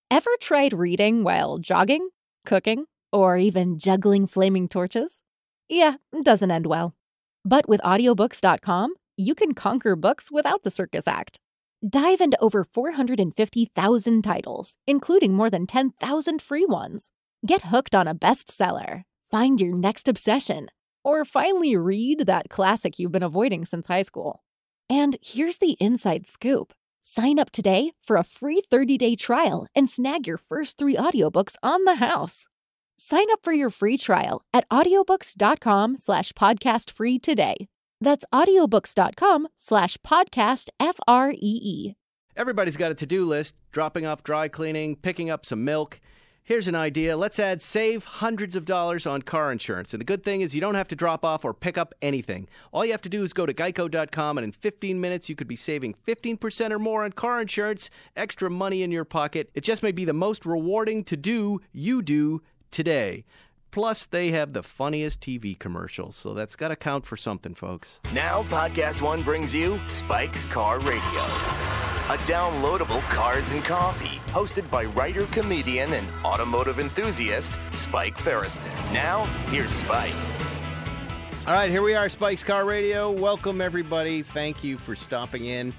Ever tried reading while jogging, cooking, or even juggling flaming torches? Yeah, it doesn't end well. But with audiobooks.com, you can conquer books without the circus act. Dive into over 450,000 titles, including more than 10,000 free ones. Get hooked on a bestseller, find your next obsession, or finally read that classic you've been avoiding since high school. And here's the inside scoop. Sign up today for a free 30-day trial and snag your first 3 audiobooks on the house. Sign up for your free trial at audiobooks.com/podcastfree today. That's audiobooks.com/podcastfree. Everybody's got a to-do list, dropping off dry cleaning, picking up some milk. Here's an idea. Let's save hundreds of dollars on car insurance. And the good thing is you don't have to drop off or pick up anything. All you have to do is go to geico.com, and in 15 minutes you could be saving 15% or more on car insurance, extra money in your pocket. It just may be the most rewarding to-do you do today. Plus, they have the funniest TV commercials, so that's got to count for something, folks. Now, Podcast One brings you Spike's Car Radio, a downloadable cars and coffee, hosted by writer, comedian, and automotive enthusiast, Spike Ferriston. Now, here's Spike. All right, here we are, Spike's Car Radio. Welcome, everybody. Thank you for stopping in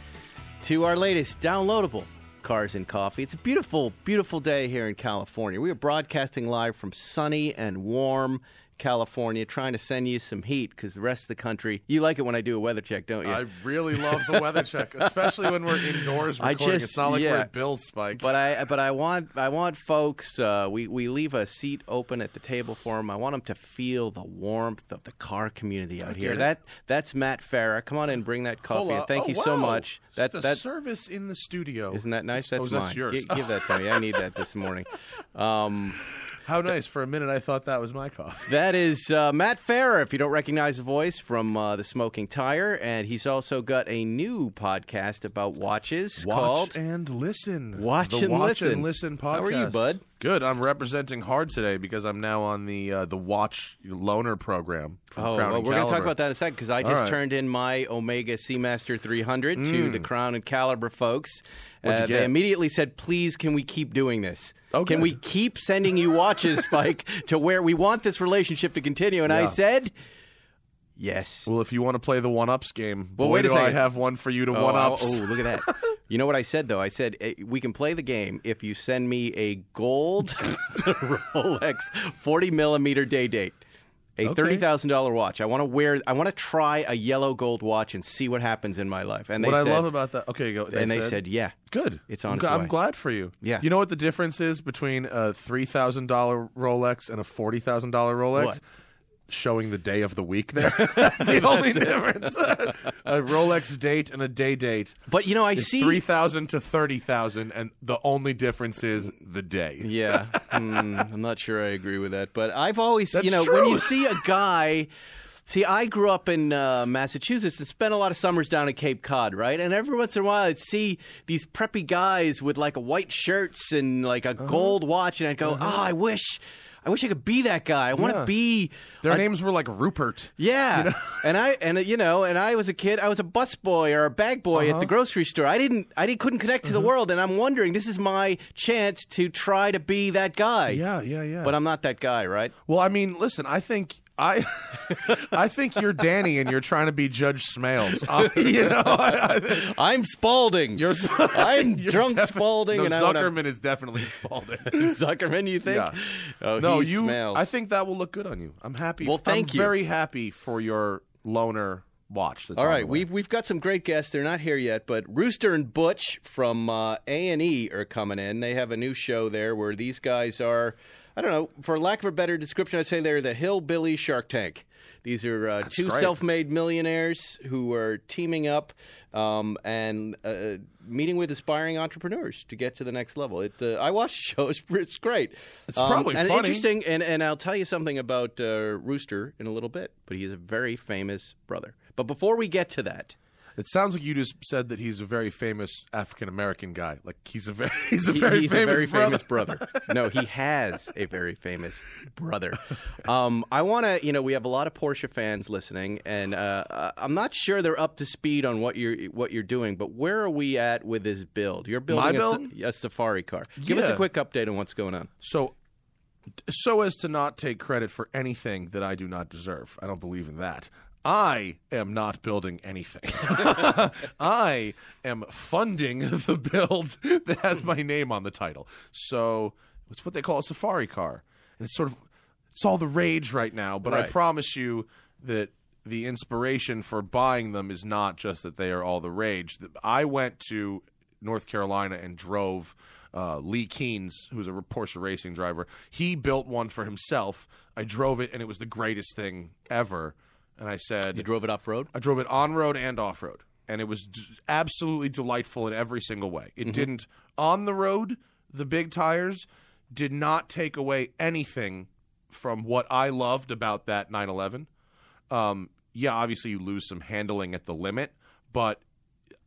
to our latest downloadable Cars and Coffee. It's a beautiful, beautiful day here in California. We are broadcasting live from sunny and warm California, trying to send you some heat because the rest of the country, you like it when I do a weather check, don't you? I really love the weather check, especially when we're indoors recording. It's not like we're at Bill's, Spike. But I want folks. We leave a seat open at the table for them. I want them to feel the warmth of the car community out here. That's Matt Farah. Come on in, bring that coffee. Thank you so much. That service in the studio. Isn't that nice? That's mine. That's yours. Give that to me. I need that this morning. How nice. For a minute, I thought that was my coffee. That is Matt Farah, if you don't recognize the voice from The Smoking Tire. And he's also got a new podcast about watches called Watch and Listen. Watch and Listen podcast. How are you, bud? Good. I'm representing hard today because I'm now on the Watch Loaner program from Crown and we're going to talk Caliber. about that in a second because I just turned in my Omega Seamaster 300 to the Crown and Caliber folks. What'd you get? They immediately said, please, can we keep doing this? Oh, can good. we keep sending you watches, Spike, to where we want this relationship to continue? And I said, yes. Well, if you want to play the one-ups game, well, boy, wait a second. I have one for you to one-ups. Oh, look at that. You know what I said, though? I said, we can play the game if you send me a gold Rolex 40-millimeter day date. A $30,000 watch. I want to try a yellow gold watch and see what happens in my life. And I love about that. Okay, go. They said, yeah, good. It's on its way. I'm glad for you. Yeah. You know what the difference is between a $3,000 Rolex and a $40,000 Rolex? What? Showing the day of the week there. That's the only difference. A Rolex date and a day date. But, you know, I see 3,000 to 30,000, and the only difference is the day. Yeah. I'm not sure I agree with that. But I've always, That's true. When you see a guy... See, I grew up in Massachusetts and spent a lot of summers down at Cape Cod, right? And every once in a while I'd see these preppy guys with like a white shirts and like a gold watch, and I'd go, I wish I could be that guy. I want to be. Their names were like Rupert. Yeah, you know? and I was a kid. I was a busboy or a bag boy at the grocery store. I couldn't connect to the world, and I'm wondering, this is my chance to try to be that guy. Yeah. But I'm not that guy, right? Well, I mean, listen, I think you're Danny and you're trying to be Judge Smales. I'm Spalding. I'm drunk Spalding. No, Zuckerman is definitely Spalding. Zuckerman, you think? Yeah. Oh, no, he smells. I think that will look good on you. I'm happy. Well, thank you. I'm very happy for your loaner watch. That's all right, we've got some great guests. They're not here yet, but Rooster and Butch from A&E are coming in. They have a new show there where these guys are, I don't know, for lack of a better description, I'd say they're the hillbilly Shark Tank. These are two self-made millionaires who are teaming up and meeting with aspiring entrepreneurs to get to the next level. I watched the show. It's great. It's probably and funny. Interesting, and I'll tell you something about Rooster in a little bit, but he's a very famous brother. But before we get to that... It sounds like you just said that he's a very famous African American guy. Like he's a very famous brother. No, he has a very famous brother. I want to, we have a lot of Porsche fans listening, and I'm not sure they're up to speed on what you're doing. But where are we at with this build? You're building a safari car. Give us a quick update on what's going on. So as to not take credit for anything that I do not deserve. I don't believe in that. I am not building anything. I am funding the build that has my name on the title. So it's what they call a safari car. And it's all the rage right now. But right. I promise you that the inspiration for buying them is not just that they are all the rage. I went to North Carolina and drove Lee Keynes, who's a Porsche racing driver. He built one for himself. I drove it, and it was the greatest thing ever. And I said... You drove it off-road? I drove it on-road and off-road. And it was absolutely delightful in every single way. It didn't... On the road, the big tires did not take away anything from what I loved about that 911. Yeah, obviously you lose some handling at the limit, but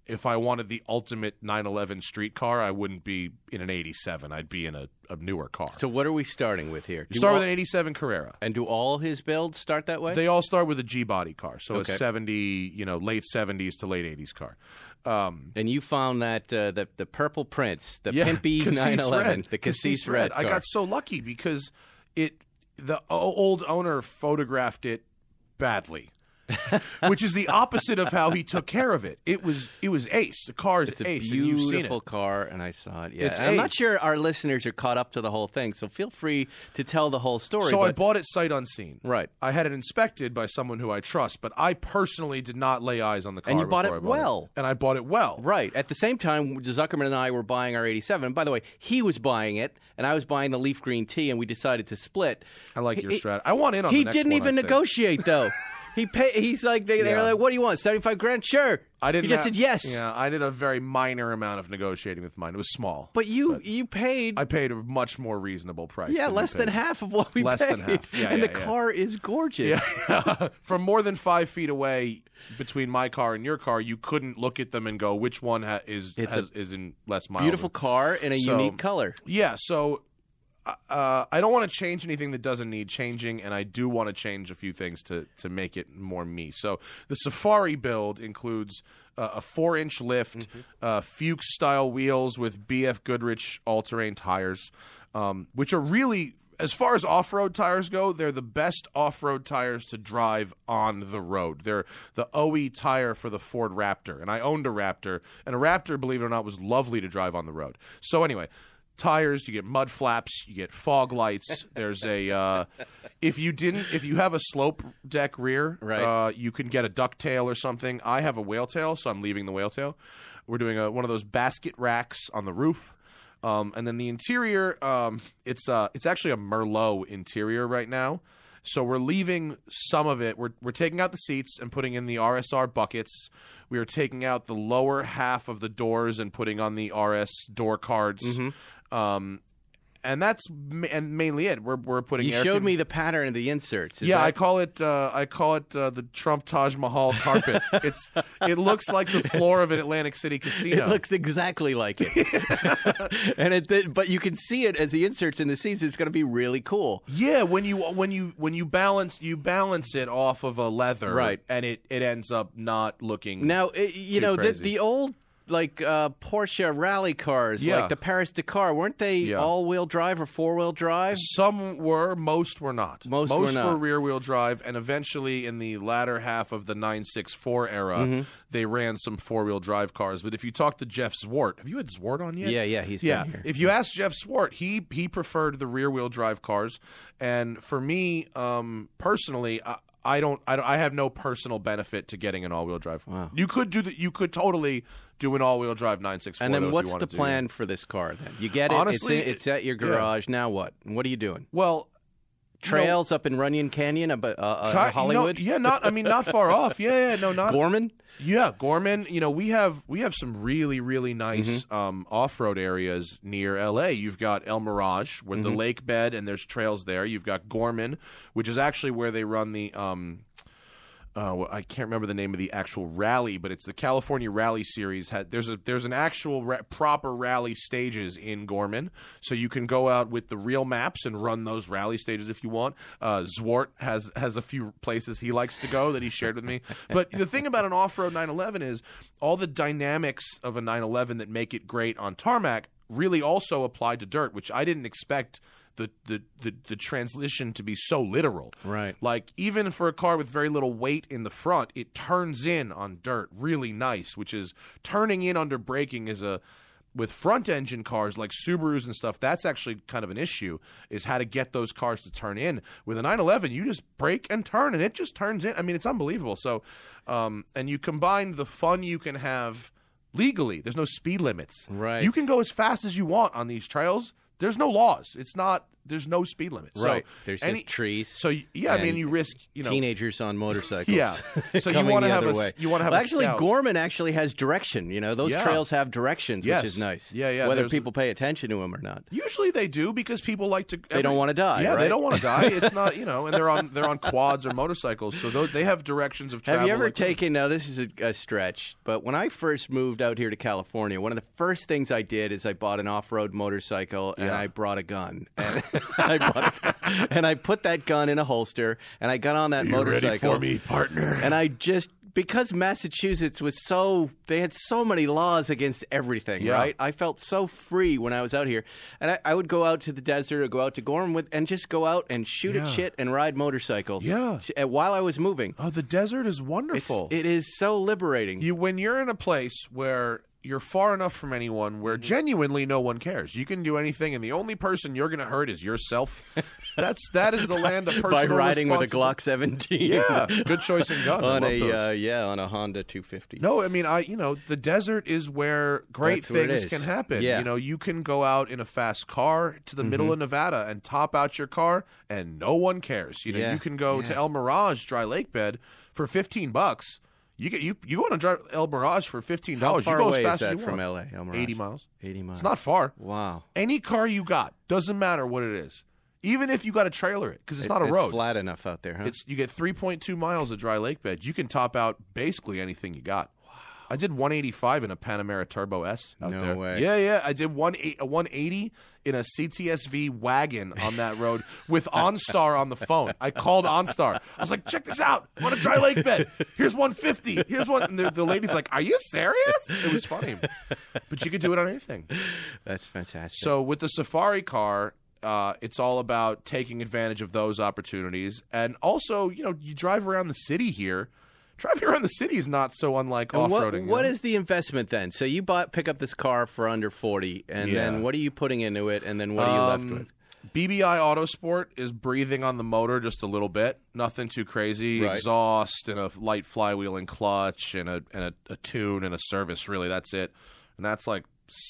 if I wanted the ultimate 911 street car, I wouldn't be in an 87. I'd be in a newer car. So what are we starting with here? You start with an 87 Carrera. And do all his builds start that way? They all start with a G-body car, so a 70, late 70s to late 80s car. And you found that the Purple Prince, the Pimpy 911, the Cassis Red car. I got so lucky because the old owner photographed it badly. Which is the opposite of how he took care of it. It was ace. The car is ace. It's a beautiful car, and I saw it. Yeah, I'm not sure our listeners are caught up to the whole thing, so feel free to tell the whole story. So I bought it sight unseen. Right. I had it inspected by someone who I trust, but I personally did not lay eyes on the car. And you bought it well. And I bought it well. Right. At the same time, Zuckerman and I were buying our 87. And by the way, he was buying it, and I was buying the leaf green tea, and we decided to split. I like your strategy. I want in on the next one. He didn't even negotiate, though. He's like, they're like, what do you want, 75 grand? Sure. I didn't. He just said yes. Yeah, I did a very minor amount of negotiating with mine. It was small. But you paid. I paid a much more reasonable price. Yeah, less than half of what we paid. Less than half. Yeah, and the car is gorgeous. Yeah. From more than 5 feet away between my car and your car, you couldn't look at them and go, which one is in less miles. Beautiful car in a unique color. Yeah, so I don't want to change anything that doesn't need changing, and I do want to change a few things to make it more me. So the Safari build includes a 4-inch lift, Fuchs-style wheels with BF Goodrich all-terrain tires, which are really, as far as off-road tires go, they're the best off-road tires to drive on the road. They're the OE tire for the Ford Raptor, and I owned a Raptor, and a Raptor, believe it or not, was lovely to drive on the road. So anyway, tires, you get mud flaps, you get fog lights. There's a if you have a slope deck rear, right. You can get a ducktail or something. I have a whale tail, so I'm leaving the whale tail. We're doing one of those basket racks on the roof. And then the interior, it's actually a Merlot interior right now. So we're leaving some of it. We're taking out the seats and putting in the RSR buckets. We are taking out the lower half of the doors and putting on the RS door cards. And that's mainly it. We're putting. You showed me the pattern of the inserts. I call it the Trump Taj Mahal carpet. It looks like the floor of an Atlantic City casino. It looks exactly like it. And but you can see it as the inserts in the seats. It's going to be really cool. Yeah, when you balance it off of a leather, right, and it ends up not looking. Now the old Porsche rally cars, like the Paris-Dakar, weren't they all-wheel drive or four-wheel drive? Some were, most were not. Most were rear-wheel drive, and eventually in the latter half of the 964 era, they ran some four-wheel drive cars. But if you talk to Jeff Zwart, have you had Zwart on yet? Yeah, he's been here. If you ask Jeff Zwart, he preferred the rear-wheel drive cars, and for me, personally, I have no personal benefit to getting an all-wheel drive. Wow. You could totally do an all-wheel drive 964. And then what's the plan for this car then? You get it, honestly, it's at your garage. Now what? What are you doing? Well, trails up in Runyon Canyon, Hollywood? Not far off. Not Gorman? Yeah, Gorman. We have some really, really nice off-road areas near LA. You've got El Mirage with the lake bed, and there's trails there. You've got Gorman, which is actually where they run the I can't remember the name of the actual rally, but it's the California Rally Series. There's an actual proper rally stages in Gorman, so you can go out with the real maps and run those rally stages if you want. Zwart has a few places he likes to go that he shared with me. But the thing about an off-road 911 is all the dynamics of a 911 that make it great on tarmac really also apply to dirt, which I didn't expect the transition to be so literal. Right. Like, even for a car with very little weight in the front, it turns in on dirt really nice, which is turning in under braking is with front engine cars like Subarus and stuff, that's actually kind of an issue, is how to get those cars to turn in. With a 911, you just brake and turn and it just turns in. I mean, it's unbelievable. So, and you combine the fun you can have legally. There's no speed limits. Right. You can go as fast as you want on these trails. There's no laws. There's no speed limit. Right. So There's just trees. So yeah, I mean, you risk teenagers on motorcycles. Yeah. So you want to have actually, Gorman actually has direction. Those trails have directions, which is nice. Yeah. Whether people pay attention to them or not. Usually they do, because people like to. They don't want to die. Yeah, right? they don't want to die. It's not and they're on quads or motorcycles, so they have directions of travel. Have you ever taken? Now this is a stretch, but when I first moved out here to California, one of the first things I did is I bought an off-road motorcycle and I brought a gun. And I put that gun in a holster, and I got on that motorcycle. Ready for me, partner? And I just, because Massachusetts was they had so many laws against everything, right? I felt so free when I was out here. And I would go out to the desert or go out to Gorman and just go out and shoot at shit and ride motorcycles while I was moving. Oh, the desert is wonderful. It is so liberating. When you're in a place where you're far enough from anyone where genuinely no one cares. You can do anything, and the only person you're going to hurt is yourself. That is the land of personal by riding with a Glock 17. Yeah, good choice in gun. on a Honda 250. No, I mean, the desert is where great things can happen. Yeah. You can go out in a fast car to the middle of Nevada and top out your car, and no one cares. You can go to El Mirage dry lake bed for $15. You go on a drive El Mirage for $15. How far you go away as fast is that as you from want. LA? El Mirage? 80 miles. 80 miles. It's not far. Wow. Any car you got, doesn't matter what it is. Even if you got to trailer it, because it's not a road. It's flat enough out there, huh? You get 3.2 miles of dry lake bed. You can top out basically anything you got. Wow. I did 185 in a Panamera Turbo S out there. No way. Yeah. I did a 180 in a CTSV wagon on that road with OnStar on the phone. I called OnStar. I was like, check this out. I'm on a dry lake bed. Here's 150. Here's one. And the lady's like, are you serious? It was funny. But you could do it on anything. That's fantastic. So with the Safari car, it's all about taking advantage of those opportunities. And also, you drive around the city here. Driving around the city is not so unlike off-roading. What is the investment then? So you pick up this car for under $40, and then what are you putting into it, and then what are you left with? BBI Autosport is breathing on the motor just a little bit. Nothing too crazy. Right. Exhaust and a light flywheel and clutch and a tune and a service, really. That's it. And that's like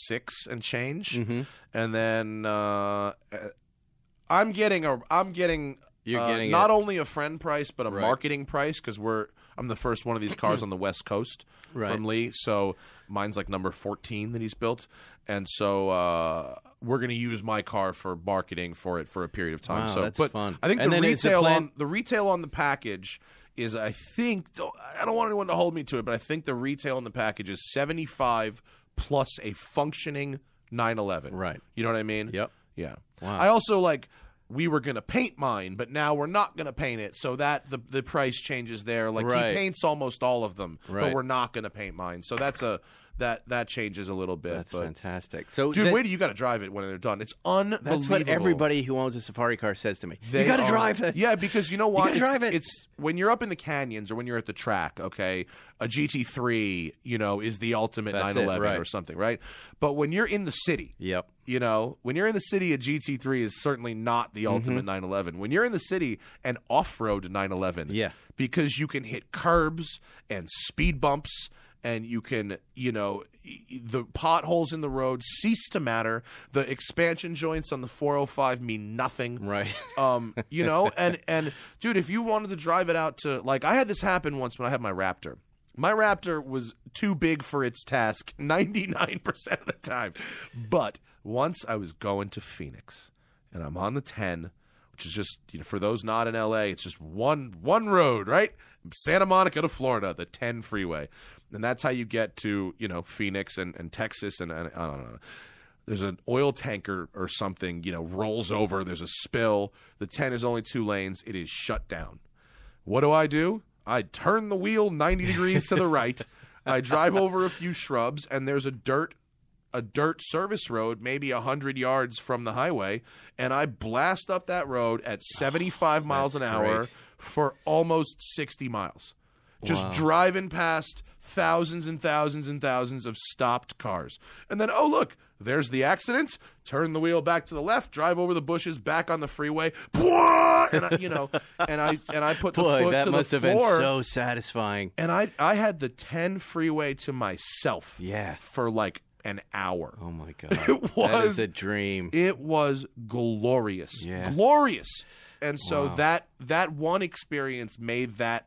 $6 and change. Mm-hmm. And then I'm getting not only a friend price but a marketing price, because I'm the first one of these cars on the West Coast from Lee. So mine's like number 14 that he's built. And so we're going to use my car for marketing for it for a period of time. Wow, so, that's but fun. I think and the retail on the package is, I don't want anyone to hold me to it, but I think the retail on the package is $75 plus a functioning 911. Right. You know what I mean? Yep. Yeah. Wow. I also we were going to paint mine, but now we're not going to paint it, so that the price changes there. He paints almost all of them, but we're not going to paint mine. So that's that changes a little bit. That's fantastic. So, dude, wait till you got to drive it when they're done. It's unbelievable. That's what everybody who owns a Safari car says to me. You got to drive this. Yeah, because you know what? You got to drive it. It's when you're up in the canyons or when you're at the track. Okay, a GT3, is the ultimate 911 or something, right? But when you're in the city, when you're in the city, a GT3 is certainly not the ultimate 911. When you're in the city, an off-road 911, because you can hit curbs and speed bumps. And you can, the potholes in the road cease to matter. The expansion joints on the 405 mean nothing. Right. And dude, if you wanted to drive it out to, I had this happen once when I had my Raptor. My Raptor was too big for its task 99% of the time. But once I was going to Phoenix, and I'm on the 10, which is just, for those not in L.A., it's just one road, right? Santa Monica to Florida, the 10 freeway. And that's how you get to, Phoenix and Texas. And I don't know. There's an oil tanker or something, rolls over. There's a spill. The 10 is only 2 lanes. It is shut down. What do? I turn the wheel 90 degrees to the right. I drive over a few shrubs, and there's a dirt service road, maybe 100 yards from the highway, and I blast up that road at 75 miles an hour for almost 60 miles. Just driving past thousands and thousands and thousands of stopped cars. And then, oh, look, there's the accident. Turn the wheel back to the left, drive over the bushes, back on the freeway. And I put the foot to the floor. That must have been so satisfying. And I had the 10 freeway to myself. Yeah. For like an hour. Oh my God. That is a dream. It was glorious. Yeah. Glorious. And so that one experience made that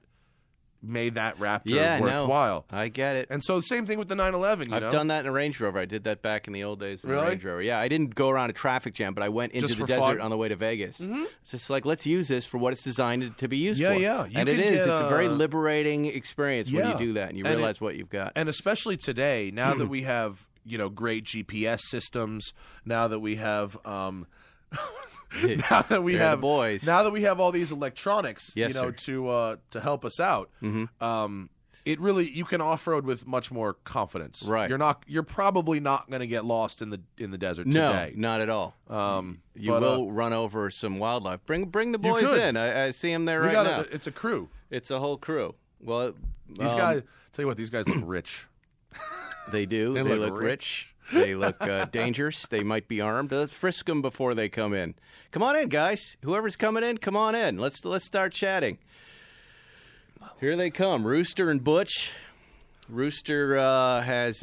Raptor worthwhile. No, I get it. And so same thing with the 911, I've done that in a Range Rover. I did that back in the old days in Really? the Range Rover. Yeah, I didn't go around a traffic jam, but I went into the desert on the way to Vegas. Mm-hmm. It's just like, let's use this for what it's designed to be used for. Yeah. And it is. It's a very liberating experience when you do that and you realize what you've got. And especially today, now that we have, great GPS systems, now that we have now that we have all these electronics, to help us out, it really, you can off-road with much more confidence. Right. You're probably not going to get lost in the desert today. No, not at all. You will run over some wildlife. Bring the boys in. I see them there now. It's a crew. It's a whole crew. Well, these guys. Tell you what, these guys look rich. They do. They look rich. They look dangerous. They might be armed. Let's frisk them before they come in. Come on in, guys. Whoever's coming in, come on in. Let's start chatting. Here they come, Rooster and Butch. Rooster appears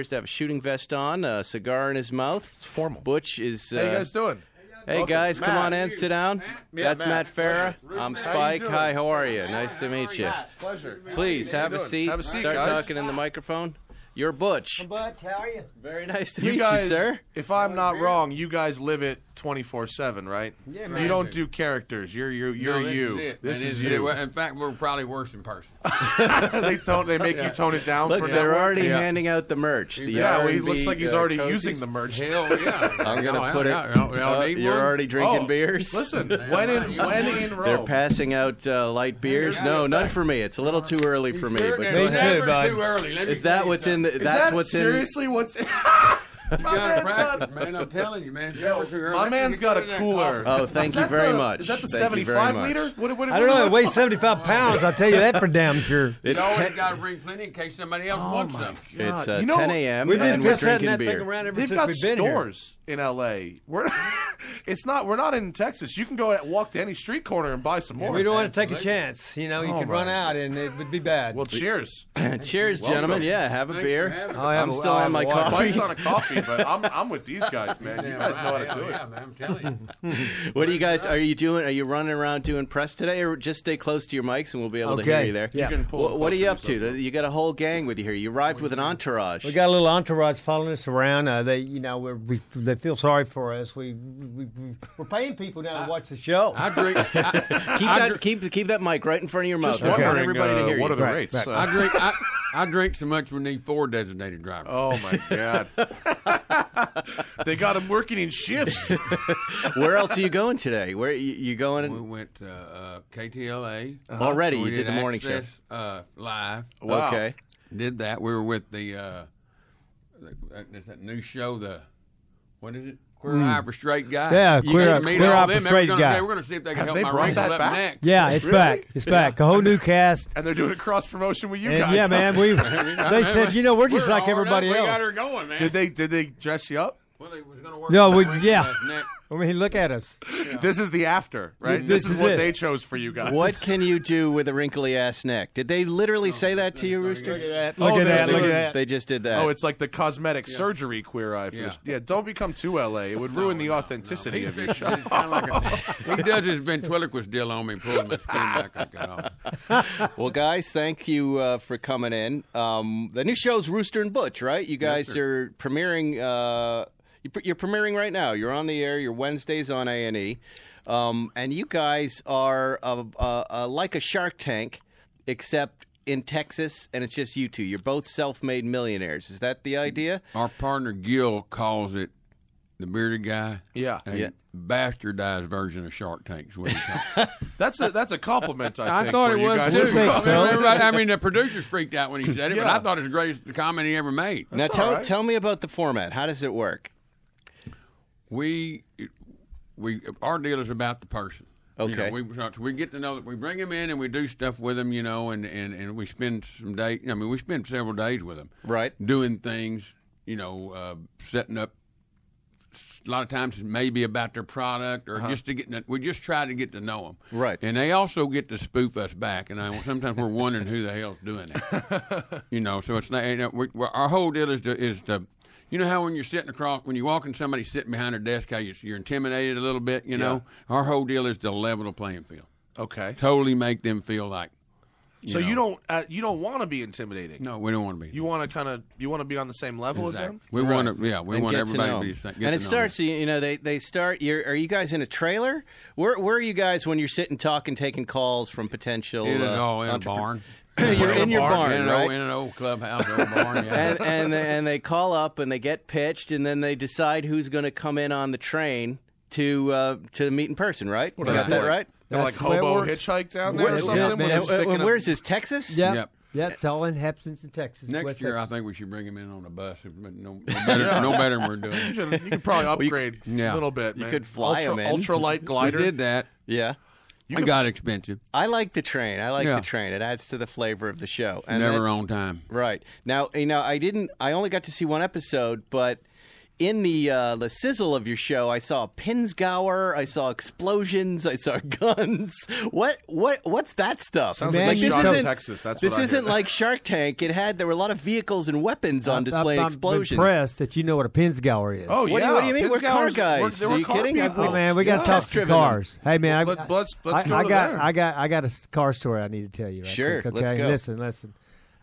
to have a shooting vest on, a cigar in his mouth. It's formal. Butch is. How you guys doing? Hey guys, come on in, sit down. That's Matt Farah. I'm Spike. Hi, how are you? Nice to meet you. Pleasure. Please have a seat. Have a seat, Start guys. talking in the microphone. You're Butch. I'm Butch. How are you? Very nice to meet you, sir. If I'm not wrong, you guys live it 24/7 right? Yeah, man. You don't do characters. You're you. This is you. In fact, we're probably worse in person. They make you tone it down. Look, for they're network. already handing out the merch. The he R&B, looks like he's already cozies. using the merch. Hell yeah! I'm gonna put it. You're already drinking beers. Listen, when in Rome, they're passing out light beers. No, none for me. It's a little too early for me. But go ahead. Too early. Is that what's in? That's what's in. Seriously, what's in? You gotta practice, man. I'm telling you, man. My man's got a cooler. Oh, thank you very much. Is that the Thank you 75 very much. liter? What I don't know. It weighs 75 pounds. I'll tell you that for damn sure. You always got to bring plenty in case somebody else wants some. It's 10 a.m. We've been and we're setting drinking that beer. thing around ever They've since got we've been here. stores in L.A. We're not in Texas. You can walk to any street corner and buy some more. We don't want to take a chance. You could run out and it would be bad. Well, cheers. Cheers, gentlemen. Yeah, have a Thanks beer. for having me. I'm still on my coffee. Spike's on a coffee, but I'm with these guys, man. You guys know how to do it. Yeah, man, I'm telling you. What are you guys? Are you doing? Are you running around doing press today, or just stay close to your mics and we'll be able to hear you there? Yeah. You can pull What are you up closer to? You got a whole gang with you here. You arrived with an entourage. We got a little entourage following us around. They feel sorry for us. We're paying people now to watch the show. I drink. Keep that mic right in front of your mouth. Just I want wondering, everybody to hear what you. are the rates? Right. I drink so much we need 4 designated drivers. Oh my God! They got them working in shifts. Where else are you going today? Where you going? We went to KTLA. Already, We you did the morning show. Access, live. Wow. Okay. Did that. We were with that new show. What is it? Queer Eye for Straight Guy. Yeah, You Queer got Eye- to meet Queer all Eye for them. Straight Guy. We're going to see if they can Have help they my brought wrinkle that up back? neck. Yeah, it's Really? back. It's back. A whole new cast. And they're doing a cross promotion with you And guys. yeah, man, they said, we're just like everybody We got else. her going, man. Did they dress you up? Well, they was going to work No, on we- my wrinkle yeah. last neck. I mean, look at us. This is the after, right? This This is is what it. they chose for you guys. What can you do with a wrinkly ass neck? Did they literally say that to you, Rooster? Look at that. Oh, Look at they're that. Look doing- at that. They just did that. Oh, it's like the cosmetic surgery Queer Eye. Yeah. Don't become too LA. It would ruin the authenticity He of your fixes show. it kinda like he does his ventriloquist deal on me, pulls my skin back like that. Well, guys, thank you for coming in. The new show's Rooster and Butch, right? You guys sir. are premiering. You're premiering right now. You're on the air. You're Wednesdays on A&E. And you guys are like a Shark Tank, except in Texas, and it's just you two. You're both self-made millionaires. Is that the idea? Our partner Gil calls it the bearded guy. Yeah. Bastardized version of Shark Tank. Is what he calls it. That's a compliment, I think. I thought it where you was guys too. are from. I mean, the producers freaked out when he said it, but Yeah. I thought it was the greatest comment he ever made. Now tell me about the format. How does it work? Our deal is about the person. Okay. We get to know that we bring them in and we do stuff with them, and we spend some days. I mean, we spend several days with them, Right. doing things, setting up. A lot of times it's maybe about their product or just to we just try to get to know them. Right. And they also get to spoof us back, and sometimes we're wondering who the hell's doing it. So it's not, our whole deal is to you know how when you're sitting across, when you walk in, somebody's sitting behind their desk, how you're intimidated a little bit, Yeah. Our whole deal is to level the playing field. Okay. Totally make them feel like. You don't want to be intimidating. No, we don't want to be. You want to be on the same level as them. We want to, we want everybody to be the same. And it starts, they start. Are you guys in a trailer? Where are you guys when you're sitting, talking, taking calls from potential? In a barn. You're in your barn, right? In an old clubhouse, old barn. Yeah. and they call up and they get pitched, and then they decide who's going to come in on the train to meet in person, right? You got that right? They're like hobo hitchhike down there or something. Where's this, Texas? Yep. Yeah, it's all in Hepsons, Texas. Next year, I think we should bring him in on a bus. No better than we're doing. You could probably upgrade a little bit. You man. could fly him in. Ultralight glider. We did that. Yeah. It got expensive. I like the train. The train. It adds to the flavor of the show. And never on time. Right. Now, I only got to see one episode, but in the sizzle of your show, I saw Pinsgauer, I saw explosions, I saw guns. What's that stuff? Sounds like Texas. That's this isn't like Shark Tank. There were a lot of vehicles and weapons on display. Explosions. I'm impressed that you know what a Pinsgauer is. Oh yeah. What do you mean? We're car guys. Are you kidding? Oh man, we got to talk some cars. Hey man, let's go to there. I got a car story I need to tell you. Right sure. quick, okay? Let's go. Listen.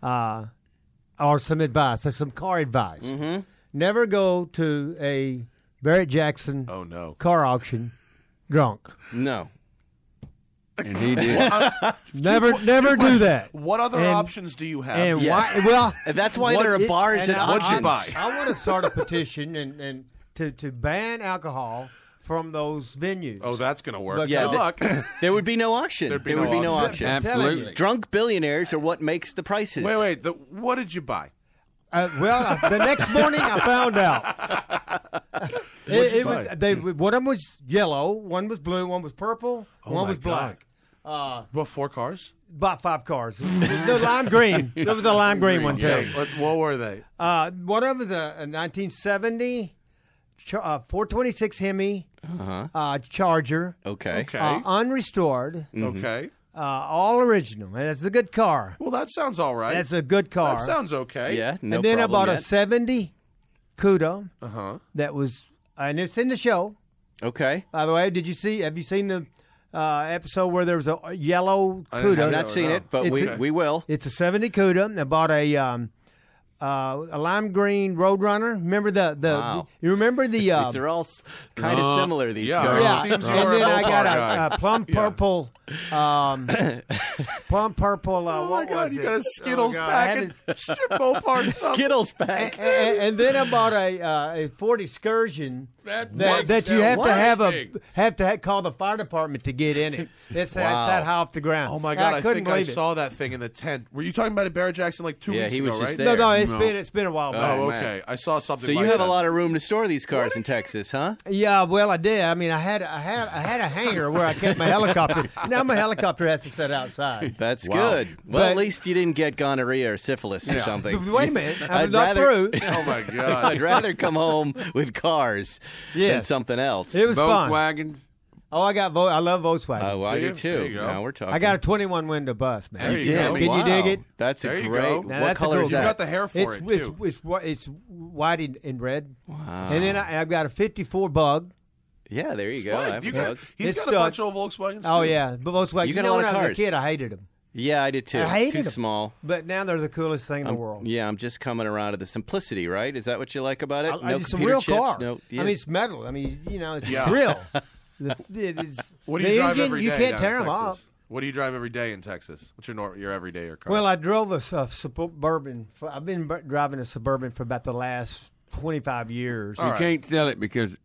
Or some advice. Some car advice. Mm-hmm. Never go to a Barrett Jackson car auction drunk. No. And he did. Never do that. What other options do you have? And why? Well, that's why there are bars and what'd you buy? I want to start a petition and to ban alcohol from those venues. Oh, that's going to work. But yeah, good luck. There would be no auction. There would be no auction. Absolutely. Drunk billionaires are what makes the prices. Wait. What did you buy? The next morning I found out. One of them was yellow, one was blue, one was purple, one was black. About 4 cars? About 5 cars. The lime green. There was a lime green one too. What were they? One of them was a 1970 426 Hemi Charger. Okay. Unrestored. Okay. All original. That's a good car. Well, that sounds all right. That's a good car. That sounds okay. Yeah, no and then I bought yet. a 70 Cuda. That was, and it's in the show. Okay. By the way, have you seen the episode where there was a yellow Cuda? I've not seen it, but we will. It's a 70 Cuda. I bought a lime green Roadrunner. Remember Wow. You remember the? They're all kind of similar. These yeah. cars. Yeah, Seems and you're then a I got guy. a plum purple. Plum purple. Oh my what God! was You it? got a Skittles pack. Mopar stuff. Skittles pack. And then I bought a Ford Excursion that you have to call the fire department to get in it. It's that high off the ground. Oh my God! I couldn't think I believe it. saw that thing in the tent. Were you talking about at Barrett Jackson like 2 weeks he ago? was just Right? there. No, it's been a while back. Oh, man. okay. I saw something. So you like have that. a lot of room to store these cars in Texas, huh? Yeah, well, I did. I mean, I had a hangar where I kept my helicopter. Now my helicopter has to sit outside. That's good. Well, at least you didn't get gonorrhea or syphilis or something. Wait a minute, I'm not through. Oh my God! I'd rather come home with cars than something else. It was fun. Volkswagens. Oh, I love Volkswagen. Oh, well, I do There too. you go. Now we're talking. I got a 21 window bus, man. There you Damn, go. Can wow. you dig it? That's There a you great. go. Now, What that's a color cool- is You that? got the hair for it too. It's white and red. Wow. And then I've got a 54 Bug. Yeah, there you go. I have a bug. He's It's got a bunch of Volkswagens. Oh too. yeah, but Volkswagen. You got a lot when of I was cars. a kid, I hated them. Yeah, I did too. I hated Too them. small. But now they're the coolest thing in the world. Yeah, I'm just coming around to the simplicity, right? Is that what you like about it? It's a computer real chips, car. Yeah. I mean, it's metal. I mean, it's Yeah. real. It's, What do you the drive engine, every day you can't down tear in them Texas? off. What do you drive every day in Texas? What's your everyday car? Well, I drove a Suburban. I've been driving a Suburban for about the last 25 years. You can't sell it because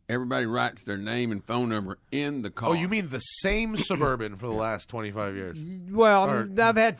everybody writes their name and phone number in the car. Oh, you mean the same Suburban for the last 25 years? Well, Or- I've had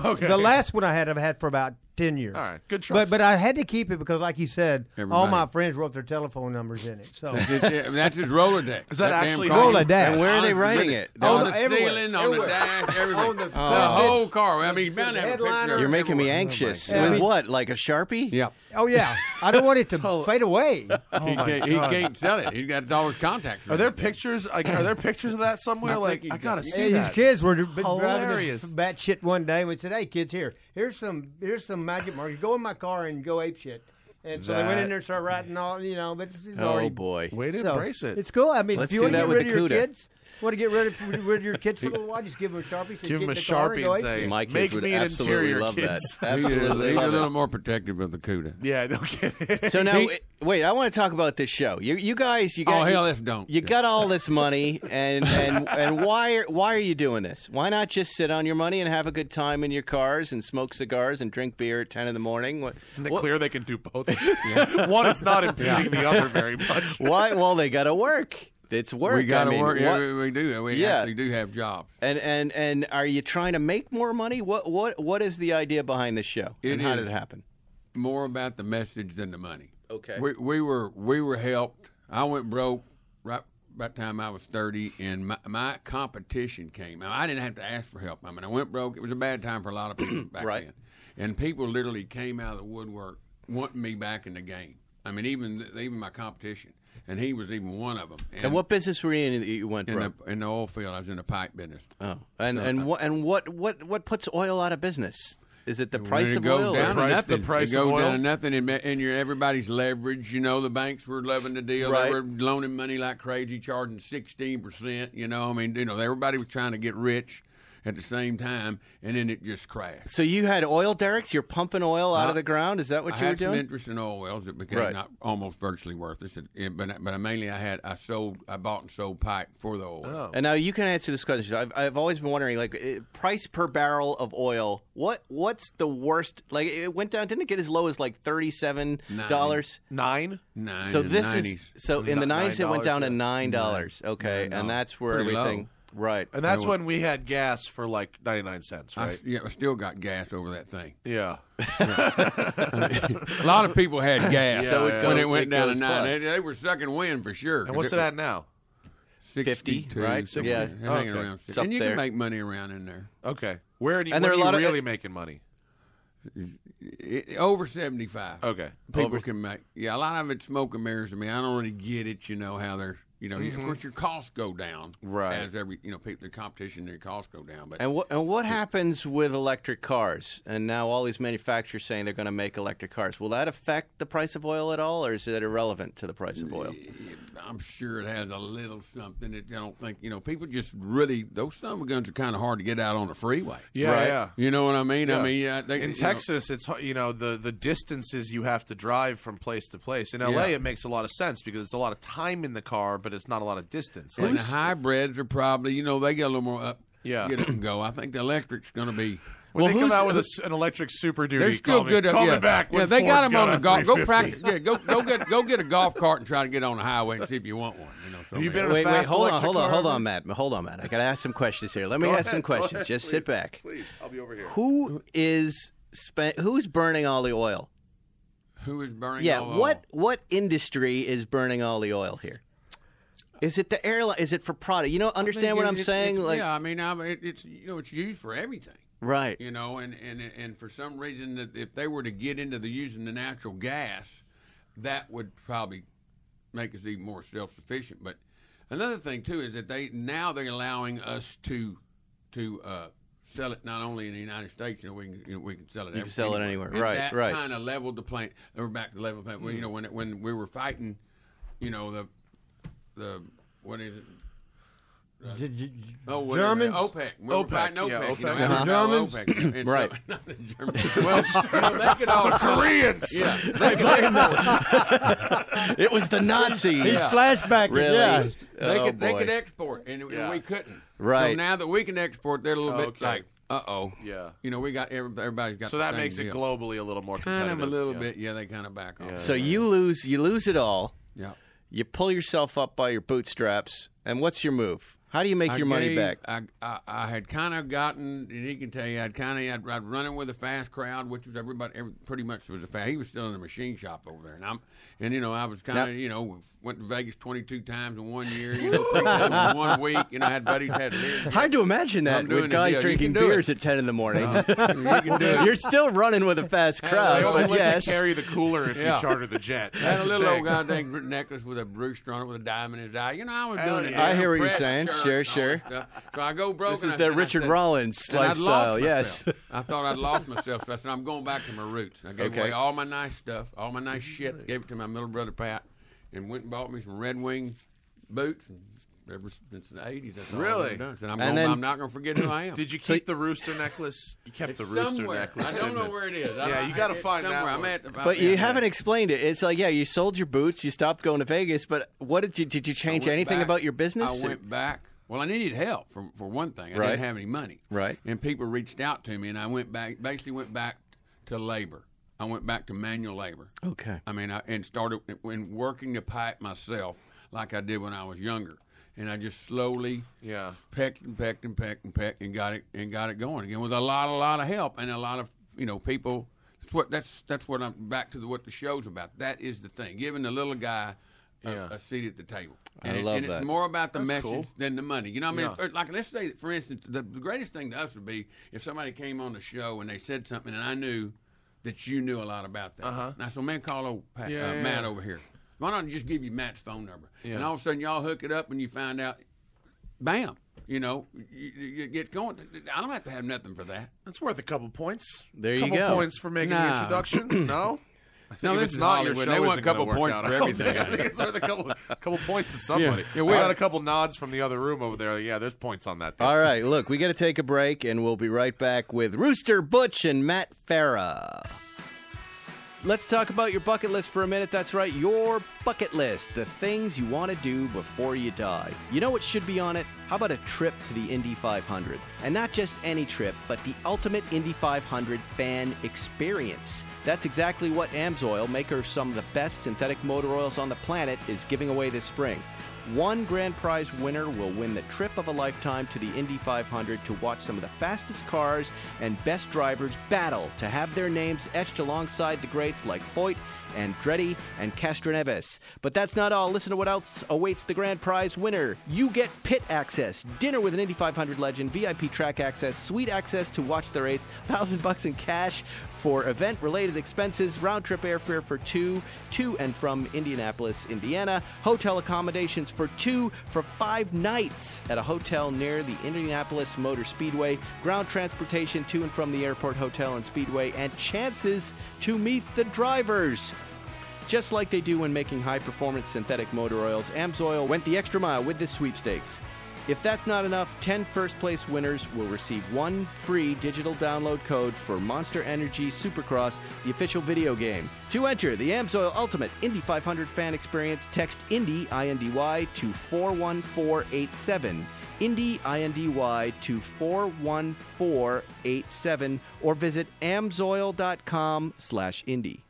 Okay. the last one I've had for about 10 years. All right, good choice. But I had to keep it because, like you said, all Everybody. my friends wrote their telephone numbers in it. So That's his Rolodex. Is that damn actually car. Rolodex. And where are they Honestly, writing it? On Oh, the everywhere, ceiling, on the everywhere. dash, everything. On the- the whole car. I mean, you're bound to have a headliner. picture. You're making me everywhere. anxious. Oh, my God. With I mean- what? Like a Sharpie? Yeah. Oh yeah, I don't want it to fade away. He can't sell it. He's got all his contacts. Are there pictures? Are there pictures of that somewhere? I think Like, he's I gotta got- see These that. kids were driving Hilarious. this batshit one day, and we said, "Hey kids, here's some magic markers. Go in my car and go ape shit." And so they went in there and started writing all, but it's Oh, already boy. Way to so, embrace it. It's cool. I mean, Let's if you do want to that get with rid the of your CUDA. kids, want to get rid of your kids for a little while, just give them a Sharpie. Say, Give them get a in the car Sharpie and go and ape say, shit. My kids make would me an absolutely interior, love kids. that. He's Absolutely a love little it. more protective of the CUDA. Yeah, no kidding. So now, wait, I want to talk about this show. You guys, you got Oh, hell, let's don't. You got all this money, and why are you doing this? Why not just sit on your money and have a good time in your cars and smoke cigars and drink beer at 10 in the morning? Isn't it clear they can do both? One is not impeding the other very much. Why? Well, they got to work. It's work. We got to I mean, work. what- Yeah, we do. We Yeah. actually do have jobs. And are you trying to make more money? What is the idea behind this show? And how did it happen? More about the message than the money. Okay. We were helped. I went broke right by the time I was 30, and my competition came. Now, I didn't have to ask for help. I mean, I went broke. It was a bad time for a lot of people back Right. then. And people literally came out of the woodwork wanting me back in the game. I mean, even my competition. And he was even one of them. And what business were you in that you went in broke? the oil field? I was in the pipe business. Oh, what puts oil out of business? Is it the When price it of goes oil? down or- to price- nothing. the price it goes of oil? down to nothing, and everybody's leverage. The banks were loving the deal. Right. They were loaning money like crazy, charging 16%. Everybody was trying to get rich at the same time, and then it just crashed. So you had oil derricks? You're pumping oil out of the ground? Is that what I you were had some doing? interest in oil wells that became Right. not almost virtually worthless. But mainly I bought and sold pipe for the oil. Oh. And now you can answer this question. I've always been wondering, price per barrel of oil. What's the worst? Like, it went down. Didn't it get as low as like $37? $9? So in this the 90s. is so in the '90s it went down to $9, $9. Okay, $9. and that's where Pretty everything. low. Right. And that's when we had gas for like 99 cents, right? I still got gas over that thing. Yeah. A lot of people had gas So it when goes- it went it down to goes 9. bust. They were sucking wind for sure. And what's it at now? 62, right? 60. Yeah. They're hanging Okay. around It's 60. up And you there. can make money around in there. Okay. Where do you, And when there are are a lot you of- really making money? Over 75. Okay. People can make. Yeah, a lot of it's smoke and mirrors to me. I don't really get it, how they're, of course your costs go down. Right. As people, the competition, their costs go down. But And what happens with electric cars? And now all these manufacturers saying they're going to make electric cars. Will that affect the price of oil at all, or is it irrelevant to the price of oil? I'm sure it has a little something that I don't think, people just really, those son of a guns are kind of hard to get out on the freeway. Yeah, Right. yeah. You know what I mean? Yeah. I mean, they, In Texas, it's the distances you have to drive from place to place. In LA, Yeah. it makes a lot of sense because it's a lot of time in the car, but it's not a lot of distance. and the hybrids are probably, they get a little more up. Yeah. Get up and go. I think the electric's going to be. When Well, they come who's- out with an electric Super Duty, They're still good. Call yeah. me back. Yeah, When they got Ford's them on the a golf. Go 350. practice. Yeah, go get a golf cart and try to get on the highway and see if you want one. Have you been in a Wait, fast hold electric on, car? Matt. Hold on, Matt. I got to ask some questions here. Let me Go ask ahead, some go questions. ahead, Just please. sit back. Please, I'll be over here. Who's burning all the oil? Who is burning? Yeah, all the what industry is burning all the oil here? Is it the airline? Is it for product? Understand what I'm saying? Yeah, I mean, it's it's used for everything. Right. And for some reason, that if they were to get into using the natural gas, that would probably make us even more self-sufficient. But another thing too is that they're allowing us to sell it not only in the United States. We can sell it. You can sell it anywhere. And Right, that right. kind of leveled the plant. We're back to level plant. When we were fighting, the what is it? Germans? OPEC. We're fighting OPEC. Yeah, OPEC. OPEC. You know, Germans? OPEC. And Right. So, not the Germans. Well, they could all The Koreans. Yeah. They could It was the Nazis. He's flashbacking. Really? Yeah. They could export, and we couldn't. Right. So now that we can export, they're a little bit Okay. like, uh-oh. Yeah. You know, we got everybody's got. So the that same makes it deal. globally a little more competitive. Kind of a little bit. Yeah, they kind of back off. So you lose it all. Yeah. You pull yourself up by your bootstraps, and what's your move? How do you make your money back? I had kind of gotten, and he can tell you, I'd running with a fast crowd, which was pretty much was a fast. He was still in the machine shop over there, and you know, I was kind of, went to Vegas 22 times in 1 year, 3 times in 1 week. You know, I had buddies had lives. Hard to imagine that with guys drinking beers at 10 in the morning. You can do it. You're still running with a fast crowd, They only but let yes. you carry the cooler if you charter the jet. I had That's a the little old thing. goddamn necklace with a rooster on it with a diamond in his eye. You know, I was doing it. I hear what you're Press saying. shirts Sure, and all sure. that stuff. So I go broke. This and is I- the and I Richard said- Rollins and I'd lifestyle, lost yes. myself. I thought I'd lost myself, so I said, I'm going back to my roots. I gave Okay. away all my nice stuff, all my nice shit, gave it to my middle brother, Pat, and went and bought me some Red Wing boots. And ever since the 80s, that's all Really? I've done. Said, And then- I'm not going to forget who I am. Did you keep the rooster necklace? You kept It's the rooster somewhere. necklace. I don't didn't know it? where it is. Yeah, you got to it's find that somewhere. one. I'm at. But you haven't explained it. It's like, yeah, you sold your boots, you stopped going to Vegas, but what did you change went anything back. about your business? I went back. Well, I needed help for one thing. I Right. didn't have any money. Right. And people reached out to me, and I went back to labor. I went back to manual labor. Okay. I mean, and started working the pipe myself like I did when I was younger. And I just slowly pecked and got it going again with a lot of help and a lot of people. That's what I'm back to what the show's about. That is the thing, giving the little guy a seat at the table. And I love and that. it's more about the That's message cool. than the money. You know what I mean? Like, let's say, for instance, the greatest thing to us would be if somebody came on the show and they said something and I knew that you knew a lot about that. And I said, man, call old Matt over here. Why not just give you Matt's phone number? Yeah. And all of a sudden, y'all hook it up and you find out, bam, you get going. I don't have to have nothing for that. That's worth a couple points. There you couple go. points for making the No. introduction. No? I think No, if this it's is not your Hollywood. show, They want isn't a couple gonna work points out. for I don't everything. think- I think it's worth a couple points to somebody. Yeah, we we- got a couple nods from the other room over there. Yeah, there's points on that thing. All right, look, we got to take a break, and we'll be right back with Rooster, Butch, and Matt Farah. Let's talk about your bucket list for a minute. That's right, your bucket list. The things you want to do before you die. You know what should be on it? How about a trip to the Indy 500? And not just any trip, but the ultimate Indy 500 fan experience. That's exactly what AMSOIL, maker of some of the best synthetic motor oils on the planet, is giving away this spring. One grand prize winner will win the trip of a lifetime to the Indy 500 to watch some of the fastest cars and best drivers battle to have their names etched alongside the greats like Foyt, Andretti, and Castroneves. But that's not all. Listen to what else awaits the grand prize winner. You get pit access, dinner with an Indy 500 legend, VIP track access, suite access to watch the race, $1,000 in cash for event-related expenses, round-trip airfare for two to and from Indianapolis, Indiana, hotel accommodations for 5 nights at a hotel near the Indianapolis Motor Speedway, ground transportation to and from the airport, hotel, and speedway, and chances to meet the drivers. Just like they do when making high-performance synthetic motor oils, AMSOIL went the extra mile with this sweepstakes. If that's not enough, 10 first-place winners will receive 1 free digital download code for Monster Energy Supercross, the official video game. To enter the AMSOIL Ultimate Indy 500 fan experience, text INDY, INDY, to 41487. INDY, INDY, to 41487, or visit amsoil.com/Indy.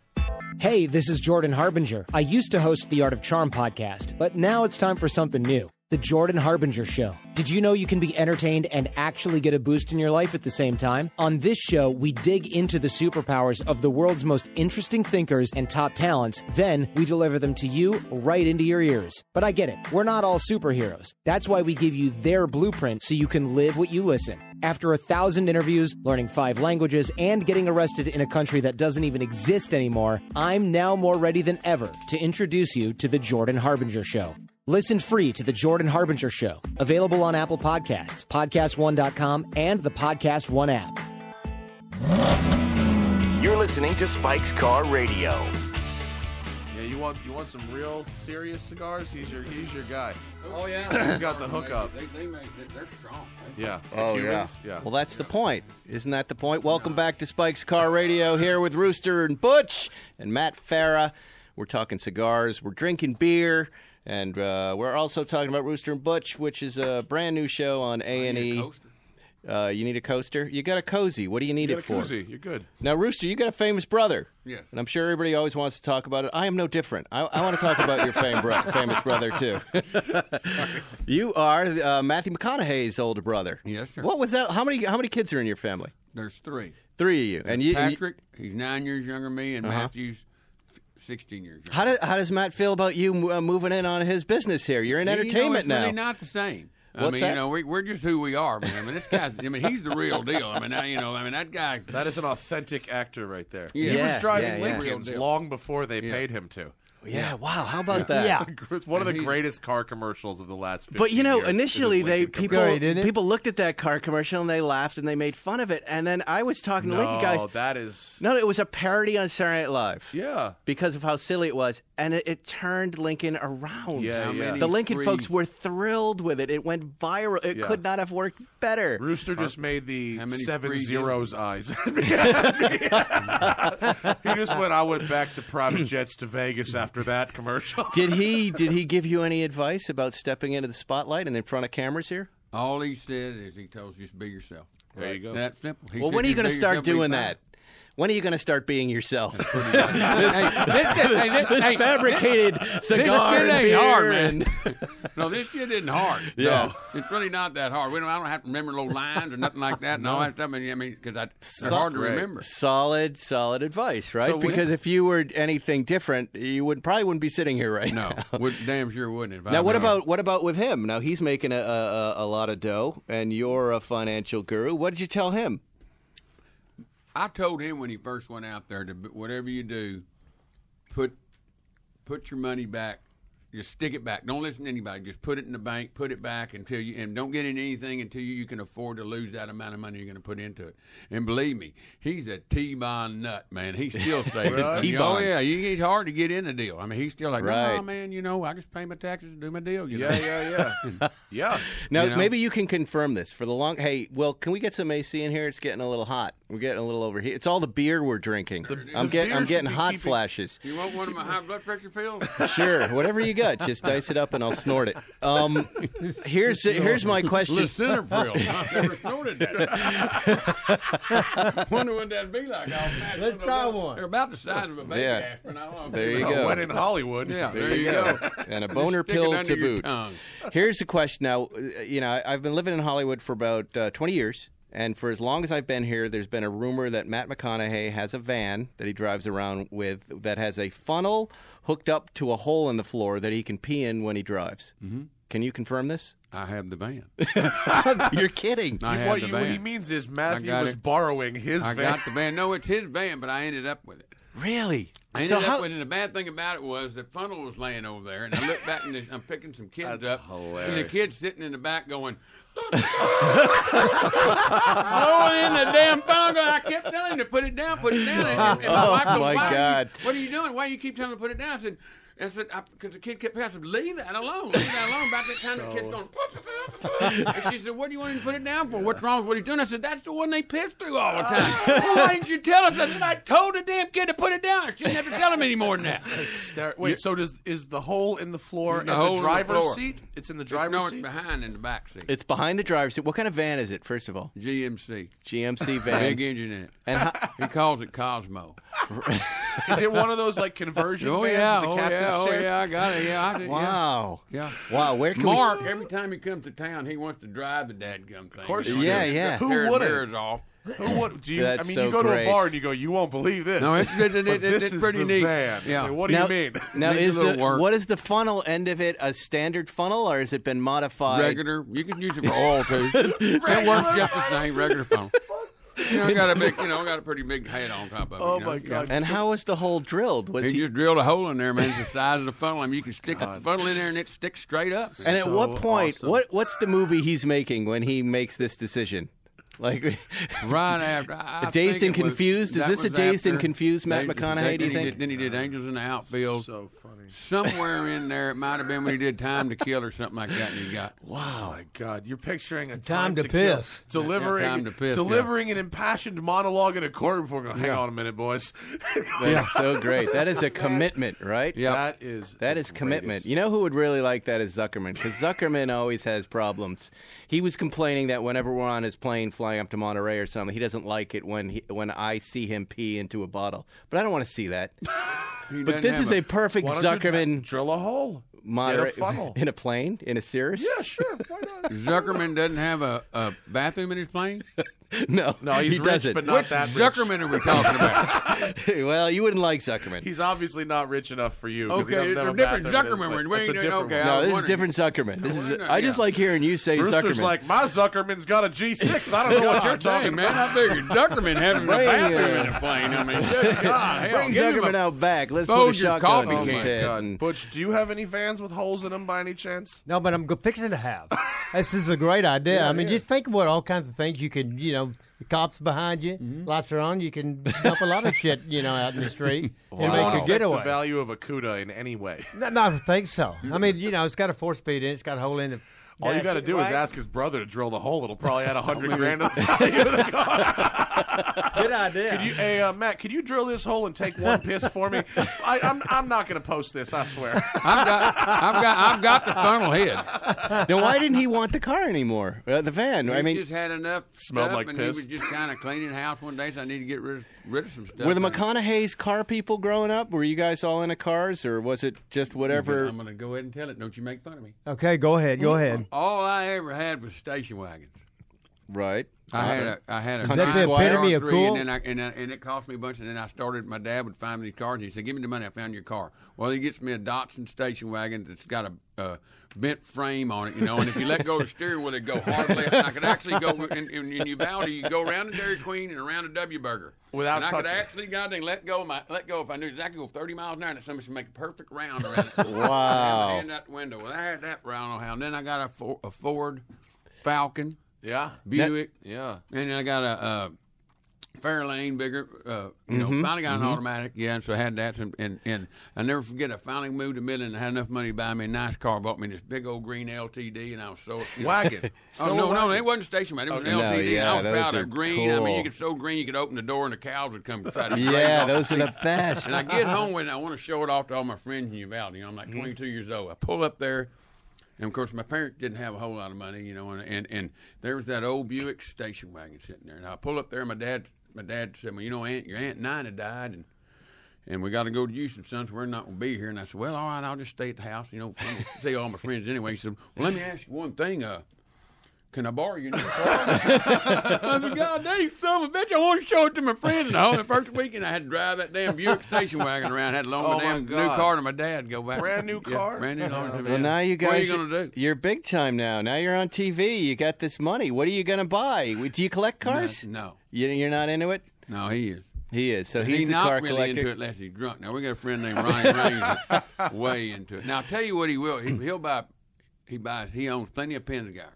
Hey, this is Jordan Harbinger. I used to host the Art of Charm podcast, but now it's time for something new. The Jordan Harbinger Show. Did you know you can be entertained and actually get a boost in your life at the same time? On this show, we dig into the superpowers of the world's most interesting thinkers and top talents. Then we deliver them to you right into your ears. But I get it. We're not all superheroes. That's why we give you their blueprint so you can live what you listen. After 1,000 interviews, learning 5 languages, and getting arrested in a country that doesn't even exist anymore, I'm now more ready than ever to introduce you to The Jordan Harbinger Show. Listen free to The Jordan Harbinger Show. Available on Apple Podcasts, PodcastOne.com, and the Podcast One app. You're listening to Spike's Car Radio. Yeah, you want some real serious cigars? He's your guy. Oh yeah. He's got the hookup. They're strong. Yeah. Oh, Cubans? yeah. Well, that's the point. Isn't that the point? Welcome back to Spike's Car Radio here with Rooster and Butch and Matt Farah. We're talking cigars. We're drinking beer. And we're also talking about Rooster and Butch, which is a brand new show on A&E. You need a coaster? You got a cozy. What do you need it for? Cozy. You're good. Now, Rooster, you got a famous brother. Yes. And I'm sure everybody always wants to talk about it. I am no different. I want to talk about your famous brother, too. You are Matthew McConaughey's older brother. Yes, sir. What was that? How many kids are in your family? There's 3. 3 of you. And you, Patrick, he's 9 years younger than me, and Matthew's 16 years younger. How does Matt feel about you moving in on his business here? You're in entertainment it's now. Really not the same. What's that? We're just who we are, man. I mean, this guy's. He's the real deal. That guy. That is an authentic actor right there. Yeah. He was Yeah, driving yeah. Lincolns long before they paid him to. Yeah, wow. How about that? Yeah. It's one of the greatest car commercials of the last 50 But years. initially people looked at that car commercial and they laughed and they made fun of it. And then I was talking to Lincoln guys. that is... No, it was a parody on Saturday Night Live. Yeah. Because of how silly it was. And it turned Lincoln around. Yeah, yeah. The Lincoln folks were thrilled with it. It went viral. It could not have worked better. Rooster just made the 7 free zeros eyes. He just I went back to private jets to Vegas after that commercial. Did he give you any advice about stepping into the spotlight and in front of cameers here? All he said is he told us just be yourself. There you go. That simple. Well, when are you going to start doing that? When are you going to start being yourself? This fabricated cigar this shit and ain't beer hard, man. and... No, this shit isn't hard. Yeah. No, it's really not that hard. I don't have to remember little lines or nothing like that and all that stuff. Because they're hard to remember. Solid advice, right? So because if you were anything different, you probably wouldn't be sitting here right now. No, damn sure wouldn't. Now, what about with him? Now, he's making a lot of dough, and you're a financial guru. What did you tell him? I told him when he first went out there to whatever you do, put your money back. Just stick it back. Don't listen to anybody. Just put it in the bank. Put it back and don't get into anything until you can afford to lose that amount of money you're going to put into it. And believe me, he's a T-bond nut, man. He still says T-bonds. Oh yeah, it's hard to get in a deal. I mean, he's still like, right. Oh man, I just pay my taxes and do my deal. Yeah. Now, maybe you can confirm this for the long. Hey, Will, can we get some AC in here? It's getting a little hot. We're getting a little overheated. It's all the beer we're drinking. I'm getting hot flashes. You want one of my high blood pressure pills? Sure, whatever you got. Just dice it up and I'll snort it. Here's my question. Lisinopril. I've never snorted that. Wonder what that'd be like. Let's try one. They're about the size of a baby aspirin. There you go. Went in Hollywood. Yeah, There you go. And a boner pill to boot. Here's the question. Now, I've been living in Hollywood for about 20 years. And for as long as I've been here, there's been a rumor that Matt McConaughey has a van that he drives around with that has a funnel hooked up to a hole in the floor that he can pee in when he drives. Mm-hmm. Can you confirm this? I have the van. You're kidding. I have the van. What he means is Matthew was borrowing his van. I got the van. No, it's his van, but I ended up with it. Really? I ended up with it. And the bad thing about it was the funnel was laying over there, and I looked back and I'm picking some kids up, hilarious. and the kid's sitting in the back going, blowing in the damn funnel. I kept telling him to put it down, And my wife goes, my God. What are you doing? Why do you keep telling me to put it down? I said, because the kid kept passing, leave that alone. About that time, the kid's going, and she said, what do you want him to put it down for? What's wrong with what he's doing? I said, that's the one they piss through all the time. Well, why didn't you tell us? I said, I told the damn kid to put it down. I shouldn't have to tell him any more than that. Wait, so is the hole in the floor in the driver's seat? It's in the driver's seat? No, it's behind in the back seat. It's behind the driver's seat. What kind of van is it, first of all? GMC van. Big engine in it. And he calls it Cosmo. Is it one of those like conversion vans with the captain's chair? I got it. Yeah, Wow. Yeah. Wow. Where can Mark, every time he comes to town, he wants to drive the dadgum thing. Of course. Yeah. Who wouldn't? Mirrors off. Who would? Do you? That's I mean, so you go to great. a bar and you go, you won't believe this. No, it's pretty neat. Van. Yeah. Like, what do you mean? Now, Needs a little work. what is the funnel end of it? A standard funnel, or has it been modified? Regular. You can use it for oil too. It works just the same. Regular phone. I got a pretty big head on top of it. Oh my God! And how was the hole drilled? Was he just drilled a hole in there, man. It's the size of the funnel. I mean, you can stick the funnel in there and it sticks straight up. And at what point? Awesome. What's the movie he's making when he makes this decision? Like right after. Dazed and Confused. Is this a Dazed and Confused Matt McConaughey? Do you think? Then he did Angels in the Outfield. So funny. Somewhere in there, it might have been when he did Time to Kill or something like that. And he got wow, my God! You're picturing a Time to Piss, delivering an impassioned monologue in a court before going. Hang on a minute, boys. That's so great. That is a commitment, right? Yeah, that is commitment. You know who would really like that is Zuckerman, because Zuckerman always has problems. He was complaining that whenever we're on his plane flying up to Monterey or something, he doesn't like it when I see him pee into a bottle. But I don't want to see that. But this is a perfect Zuckerman. Drill a hole. Get a funnel. In a plane? In a Cirrus? Yeah, sure. Why not? Zuckerman doesn't have a bathroom in his plane? No, he's he rich, doesn't. but not Which that Zuckerman are we talking about? Well, you wouldn't like Zuckerman. He's obviously not rich enough for you. Okay, it's a different Zuckerman. That's a different okay, no, this is different Zuckerman. I just like hearing you say Rooster's Zuckerman. like, my Zuckerman's got a G6. I don't know what you're talking man, about. I figured Zuckerman having a bathroom in a plane. I mean, good God, hell, Bring Zuckerman out back. Let's put a Folgers shotgun coffee on his can. head. God. Butch, do you have any vans with holes in them by any chance? No, but I'm fixing to have. This is a great idea. I mean, just think about all kinds of things you can, the cops behind you, lights are on, you can dump a lot of shit, out in the street and make a getaway. The value of a CUDA in any way. No, I don't think so. I mean, it's got a 4-speed in it, it's got a hole in it. All you got to do is ask his brother to drill the hole. It'll probably add $100,000 to the value of the car. Good idea. Matt, could you drill this hole and take one piss for me? I'm not going to post this. I swear. I've got the funnel head. Now, why didn't he want the car anymore? The van. He just had enough smelled stuff, like and piss. he was just kind of cleaning the house one day, so I need to get rid of some stuff. Were the McConaughey's car people growing up? Were you guys all into cars, or was it just whatever? I'm going to go ahead and tell it. Don't you make fun of me. Okay, go ahead. All I ever had was station wagons. Right. I had a Is that the epitome of cool? and it cost me a bunch. And then I started. My dad would find me these cars. And he said, "Give me the money. I found your car." Well, he gets me a Datsun station wagon that's got a bent frame on it, And if you let go of the steering wheel, it go hard left. And I could actually go in Uvalde. You go around the Dairy Queen and around the W Burger without touching. I could actually let go if I knew exactly go 30 miles an hour. And somebody should make a perfect round around it. Wow. And that window. Well, I had that round how. And then I got a Ford Falcon. Yeah. Buick. Yeah. And then I got a Fairlane bigger, finally got an automatic. Yeah, and so I had that. And I never forget, I finally moved to Midland and had enough money to buy me a nice car. Bought me this big old green LTD, and I was so... Wagon. No, it wasn't station wagon. It was an LTD, and I was proud of green. Cool. I mean, you could so green, you could open the door, and the cows would come try to... Yeah, those are the best. And I get home, and I want to show it off to all my friends in Uvalde. I'm like 22 years old. I pull up there. And, of course, my parents didn't have a whole lot of money, and there was that old Buick station wagon sitting there. And I pull up there, and my dad said, well, your Aunt Nina died, and we got to go to Houston, son, so we're not going to be here. And I said, well, all right, I'll just stay at the house. I'm going to see all my friends anyway. He said, well, let me ask you one thing. Can I borrow your new car? I said, God dang, you son of a bitch, I want to show it to my friends. And the first weekend, I had to drive that damn Buick station wagon around. I had to loan my damn new car to my dad and go back. Brand new car? Yeah, brand new car. Well, now you guys, what are you going to do? You're big time now. Now you're on TV. You got this money. What are you going to buy? Do you collect cars? No. You're not into it? No, he is. He is. So he's the not car really collector. into it unless he's drunk. Now, we got a friend named Ryan Raines that's way into it. Now, I'll tell you what he will. He owns plenty of Pensgowers.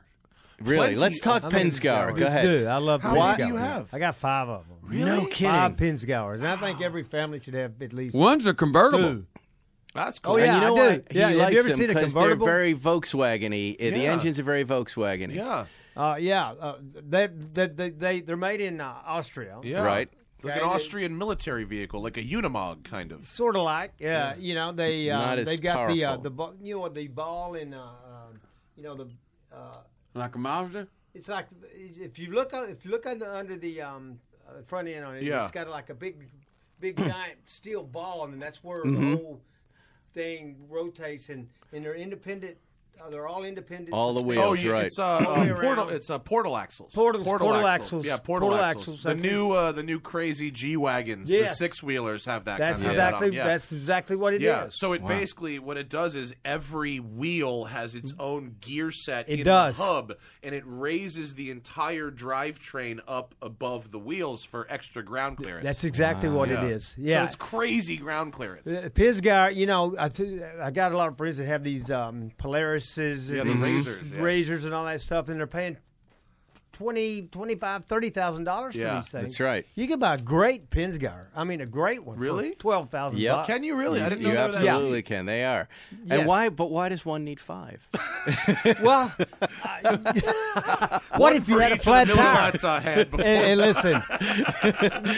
Really? Let's talk Pensgauer. Go ahead. Dude, I love How Pensgauer. many do you have? I got 5 of them. Really? No kidding. 5 Pensgauers. And I think every family should have at least One's a convertible. 2. That's cool. Oh, yeah, And you know I do. what? Yeah, He have likes you ever them seen a 'cause convertible? They're very Volkswagen-y. The Yeah. engines are very Volkswagen-y. Yeah. They're made in Austria. Yeah. Right. Like an Austrian military vehicle, like a Unimog, kind of. Sort of like, Not as they've got powerful. the ball in Like a Mazda? it's like if you look under the front end on it, Yeah. it's got like a big giant steel ball, and that's where Mm-hmm. the whole thing rotates, and they're independent. They're all independent. All the suspension. wheels, right. It's around. It's portal axles. Portal axles. Yeah, portal axles. axles. The new crazy G wagons. Yes. The 6-wheelers have that. That's kind of exactly setup. Yeah. that's exactly what it is. Yeah, so it basically, what it does is every wheel has its own gear set in does. the hub, and it raises the entire drivetrain up above the wheels for extra ground clearance. That's exactly what it is. Yeah. So it's crazy ground clearance. Pisgah, I got a lot of friends that have these Polarises Yeah, and the these Razors, yeah. razors and all that stuff, and they're paying $25,000, $30,000 for Yeah, these things. that's right. You can buy a great Pinzgauer. I mean, a great one. Really? For $12,000. Yep. Can you really? I didn't know You they were that absolutely can. They are. Yes. And why? But why does one need 5? Well, what if you had a flat tire? And listen,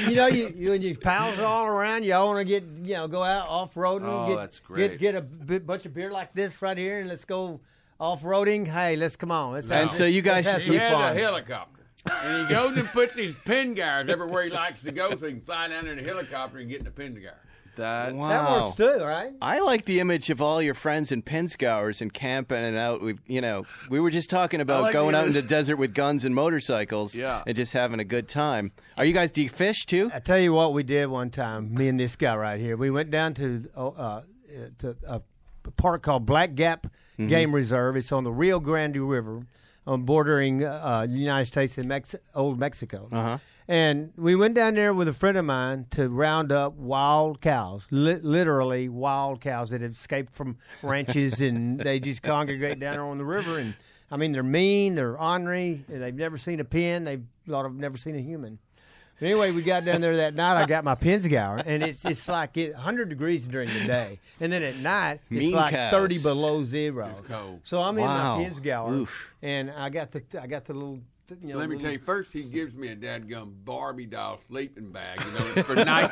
you and your pals are all around. You all want to get, go out off-roading. Oh, that's great. Get a bunch of beer like this right here, and let's go off-roading. Hey, come on. So you guys- have He some has fun. a helicopter. And he goes and puts these Pinzgaurs everywhere he likes to go so he can fly down in a helicopter and get in a Pinzgauer. That Wow. That works too, right? I like the image of all your friends in Pinzgauers and camping and out with, we were just talking about like going the out in the image. desert with guns and motorcycles and just having a good time. Do you fish too? I tell you what we did one time, me and this guy right here. We went down to a park called Black Gap Game Reserve. It's on the Rio Grande River, bordering the United States and old Mexico. Uh-huh. And we went down there with a friend of mine to round up wild cows, literally wild cows that have escaped from ranches, and they just congregate down there on the river. And I mean, they're mean, they're ornery, and they've never seen a pen. They've never seen a human. But anyway, we got down there that night. I got my Pinzgauer, and it's like 100 degrees during the day, and then at night it's Mean like cows. 30 below zero. It's cold. So I'm Wow. in my Pinzgauer, Oof. and I got the little. Let me tell you, first he gives me a dadgum Barbie doll sleeping bag, for night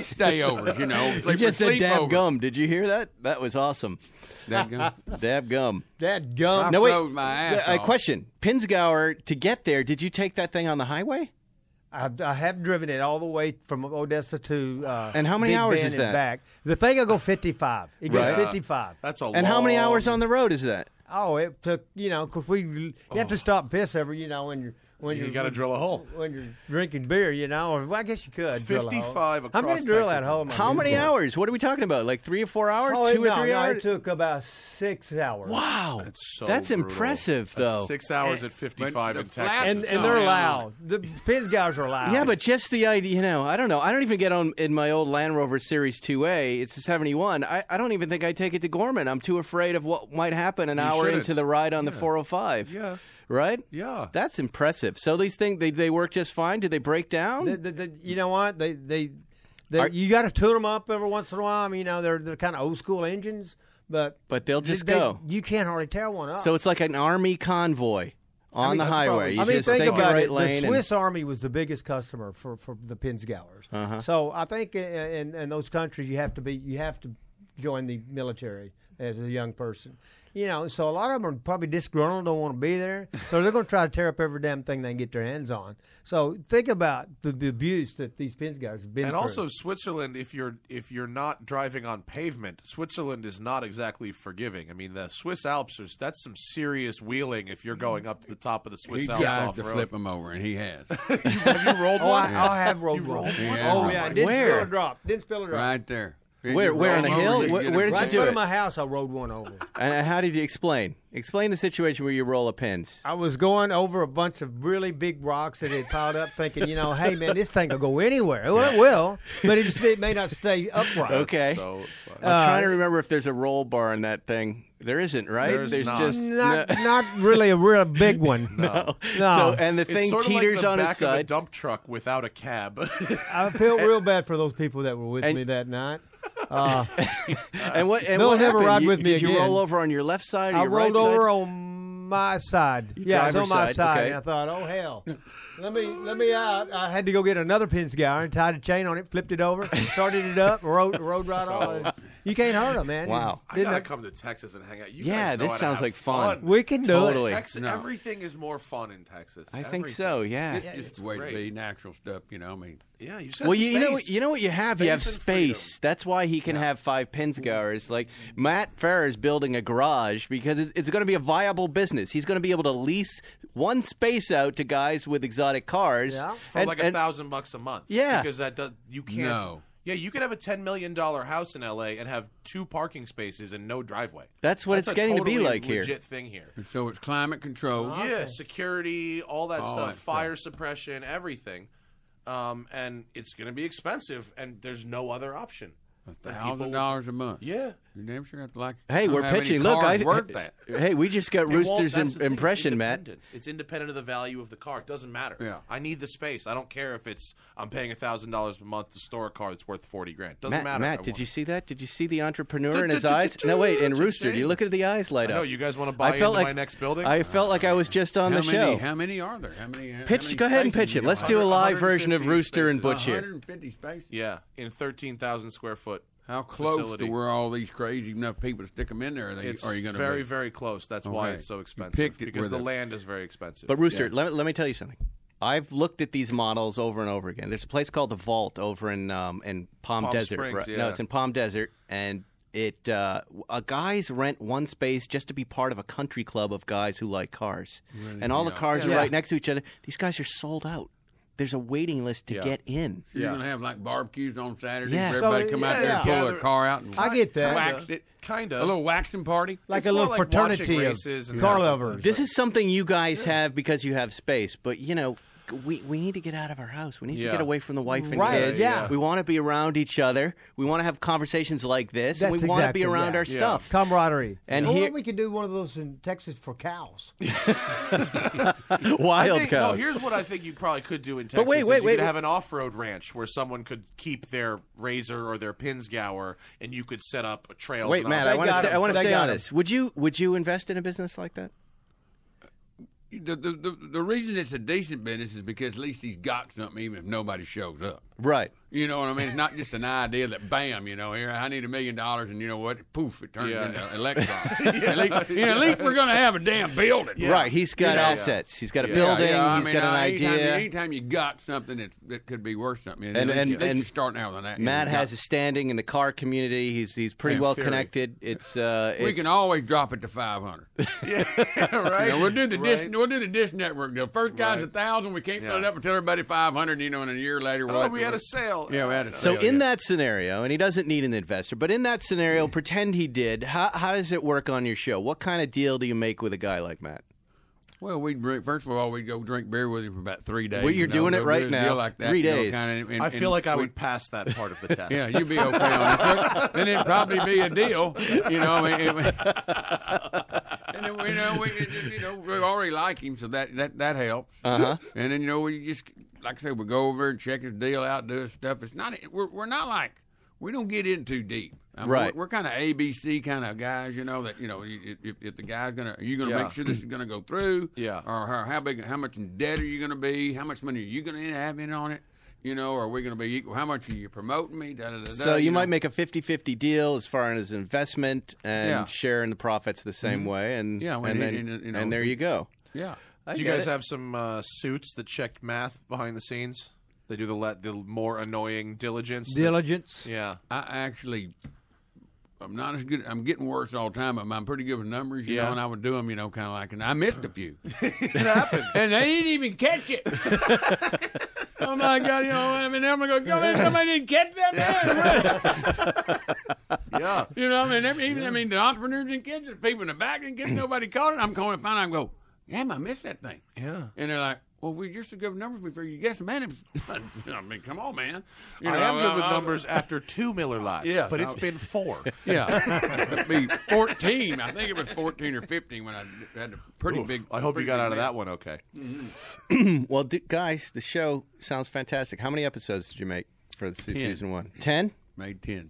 stayovers, You just said dab sleepovers. gum. Did you hear that? That was awesome. Dadgum. Dab gum. That gum. No, wait. Froze my ass off. Question. Pinzgauer, to get there, did you take that thing on the highway? I have driven it all the way from Odessa to And how many Big hours Bend is and that? back. The thing will go 55. It goes Right. 55. That's a And how many long- hours on the road is that? Oh, it took because you have to stop and piss every when You got to drill a hole. when you're drinking beer, or I guess you could. drill a hole. 55 I'm going across to drill Texas. that hole. in my How many Pinzgauer. hours? What are we talking about? Like 3 or 4 hours? Oh, 2 or 3 no, hours? it took about 6 hours. Wow. That's so That's brutal. impressive, That's though. 6 hours at 55 But in the Texas. flaps- And they're loud. The Pinzgauers are loud. Yeah, but just the idea, I don't know. I don't even get on in my old Land Rover Series 2A. It's a 71. I don't even think I take it to Gorman. I'm too afraid of what might happen an hour shouldn't. into the ride on the 405. Yeah. Right? Yeah. That's impressive. So these things, they work just fine? Did they break down? You know what? Are- You got to tune them up every once in a while. I mean, they're kind of old school engines, but But they'll go. You can't hardly tear one up. So it's like an army convoy on the that's highway. You probably- just think take about the right it. lane. The Swiss Army was the biggest customer for the Pinzgauers. Uh-huh. So I think in those countries you have to join the military as a young person. So a lot of them are probably disgruntled, don't want to be there. So they're going to try to tear up every damn thing they can get their hands on. So think about the abuse that these Pinzgauers have been And through. also Switzerland, if you're not driving on pavement, Switzerland is not exactly forgiving. I mean, the Swiss Alps that's some serious wheeling if you're going up to the top of the Swiss He Alps tried off to road. flip him over, and he has. Have you rolled Oh, one? I have rolled one. Yeah. Oh, yeah. Didn't Where? spill a drop. Didn't spill a drop. Right there. Where, on a hill? Where did you Right in do front it? of my house, I rode one over. And how did you explain? Explain the situation where you roll a pins. I was going over a bunch of really big rocks that had piled up, thinking, hey, man, this thing will go anywhere. Well, it will, but it may not stay upright. Okay. So fun. I'm trying to remember if there's a roll bar in that thing. There isn't, right? There's not. just Not really a real big one. no. No. So and the It's thing sort of teeters like the on back its of a side. dump truck without a cab. I feel real bad for those people that were with And- me that night. And what They'll what never happened? ride with me Did you again. roll over on your left side or I your rolled right over side? on my side. Yeah, it was on driver's my side, side. okay. And I thought, oh, hell. Let me out. I had to go get another Pinzgauer and tied a chain on it, flipped it over, started it up, rode right on. You can't hurt them, man. Wow. I gotta come to Texas and hang out. You Yeah, guys know this how to sounds have like fun. We can do Totally. it. Texas, No. Everything is more fun in Texas. I think Everything. so. Yeah. It's just the way to great. be, natural stuff, I mean. Yeah, you said Well, space. you know what you have? You have Space and space. freedom. That's why he can have 5 Pinzgauers. Like Matt Farah is building a garage because it's going to be a viable business. He's going to be able to lease one space out to guys with exotic cars. Yeah. for like $1,000 a month. Yeah. because you can't. No. Yeah, you could have a $10 million house in LA and have 2 parking spaces and no driveway. That's what it's a getting to be totally like here. Legit thing here. And so it's climate control. Yeah, security, all that All stuff, that fire suppression, everything. And it's going to be expensive, and there's no other option. $1,000 a month. Yeah, You damn sure have to like. Hey, we're pitching. Look, worth that. Hey, we just got Rooster's impression, Matt. It's independent of the value of the car. It doesn't matter. Yeah. I need the space. I don't care if I'm paying $1,000 a month to store a car that's worth $40,000. Doesn't matter. Matt, did you see that? Did you see the entrepreneur in his eyes? No, wait. And Rooster, do you look at the eyes light up? No, you guys want to buy into my next building? I felt like I was just on the show. How many are there? Go ahead and pitch it. Let's do a live version of Rooster and Butch here. 150 spaces. Yeah, in 13,000 square foot. How close facility. to where all these crazy enough people to stick them in there? Are you going to very, very close. That's why it's so expensive. Picked it because the land is very expensive. But Rooster, let me tell you something. I've looked at these models over and over again. There's a place called the Vault over in Palm Desert. Springs, right? yeah. No, it's in Palm Desert, and guys rent one space just to be part of a country club of guys who like cars, and all the cars are right next to each other. These guys are sold out. There's a waiting list to get in. So you're going to have like barbecues on Saturdays. Yeah. Everybody come out there and pull their car out and I get that. wax it. Kind of. A little waxing party. Like It's a little more like fraternity watching of races and car stuff. lovers. This is something you guys have because you have space, but we need to get out of our house. We need to get away from the wife and kids. Yeah. We want to be around each other. We want to have conversations like this. That's and we want to exactly, be around our stuff. Camaraderie. And well, here we could do one of those in Texas for cows. Wild cows. Here's what I think you probably could do in Texas. wait, is wait, you wait. could have an off-road ranch where someone could keep their Razor or their Pinzgauer, and you could set up a trail. Wait, Matt, I want to stay on this. Would you invest in a business like that? The reason it's a decent business is because at least he's got something, even if nobody shows up. Right. You know what I mean? It's not just an idea that, bam, here, I need $1 million, and you know what? Poof, it turns into electrons. At least we're going to have a damn building. Yeah. Right. He's got assets. He's got a building. He's got an idea. Anytime you got something that could be worth something, and you're starting out with that. Matt has a standing in the car community. He's pretty well connected. We can always drop it to 500. Right. We'll do the dish network deal. First guy's 1,000. We can't fill it up until everybody 500. And a year later, we had a sale. Yeah, we had a sale. So in that scenario, and he doesn't need an investor, but in that scenario, pretend he did. How does it work on your show? What kind of deal do you make with a guy like Matt? Well, first of all, we'd go drink beer with him for about 3 days. Well, you're doing it right now. Like that, 3 days. I feel like I would pass that part of the test. Yeah, you'd be okay on it. Then it'd probably be a deal. And then we already like him, so that helps. Uh-huh. And then we just, like I said, we go over and check his deal out, do his stuff. It's not we're not like, we don't get in too deep. Right. We're kind of ABC kind of guys, that if the guy's are you gonna make sure this is gonna go through? Yeah. Or how much in debt are you gonna be? How much money are you gonna have in on it? Are we going to be equal? How much are you promoting me? So you might make a 50-50 deal as far as investment and sharing the profits the same way, and and there you go. Yeah. Do you guys have some suits that check math behind the scenes? They do the more annoying diligence. Yeah. I'm not as good. I'm getting worse all the time. I'm pretty good with numbers, know, and I would do them, kind of like, and I missed a few. It happens. And they didn't even catch it. Oh, my God, I'm going to go, somebody didn't catch that, man. Yeah. The entrepreneurs didn't catch it. People in the back didn't catch it. Nobody caught it. I'm going to find out and go, damn, I missed that thing. Yeah. And they're like, well, we just to give numbers before you guess, man. Come on, man. I am good with numbers after 2 Miller Lights, but it's been 4. Yeah. It'd be 14. I think it was 14 or 15 when I had a pretty big. I hope you got out of that one okay. Mm-hmm. Well, guys, the show sounds fantastic. How many episodes did you make for season 1? 10? Made 10.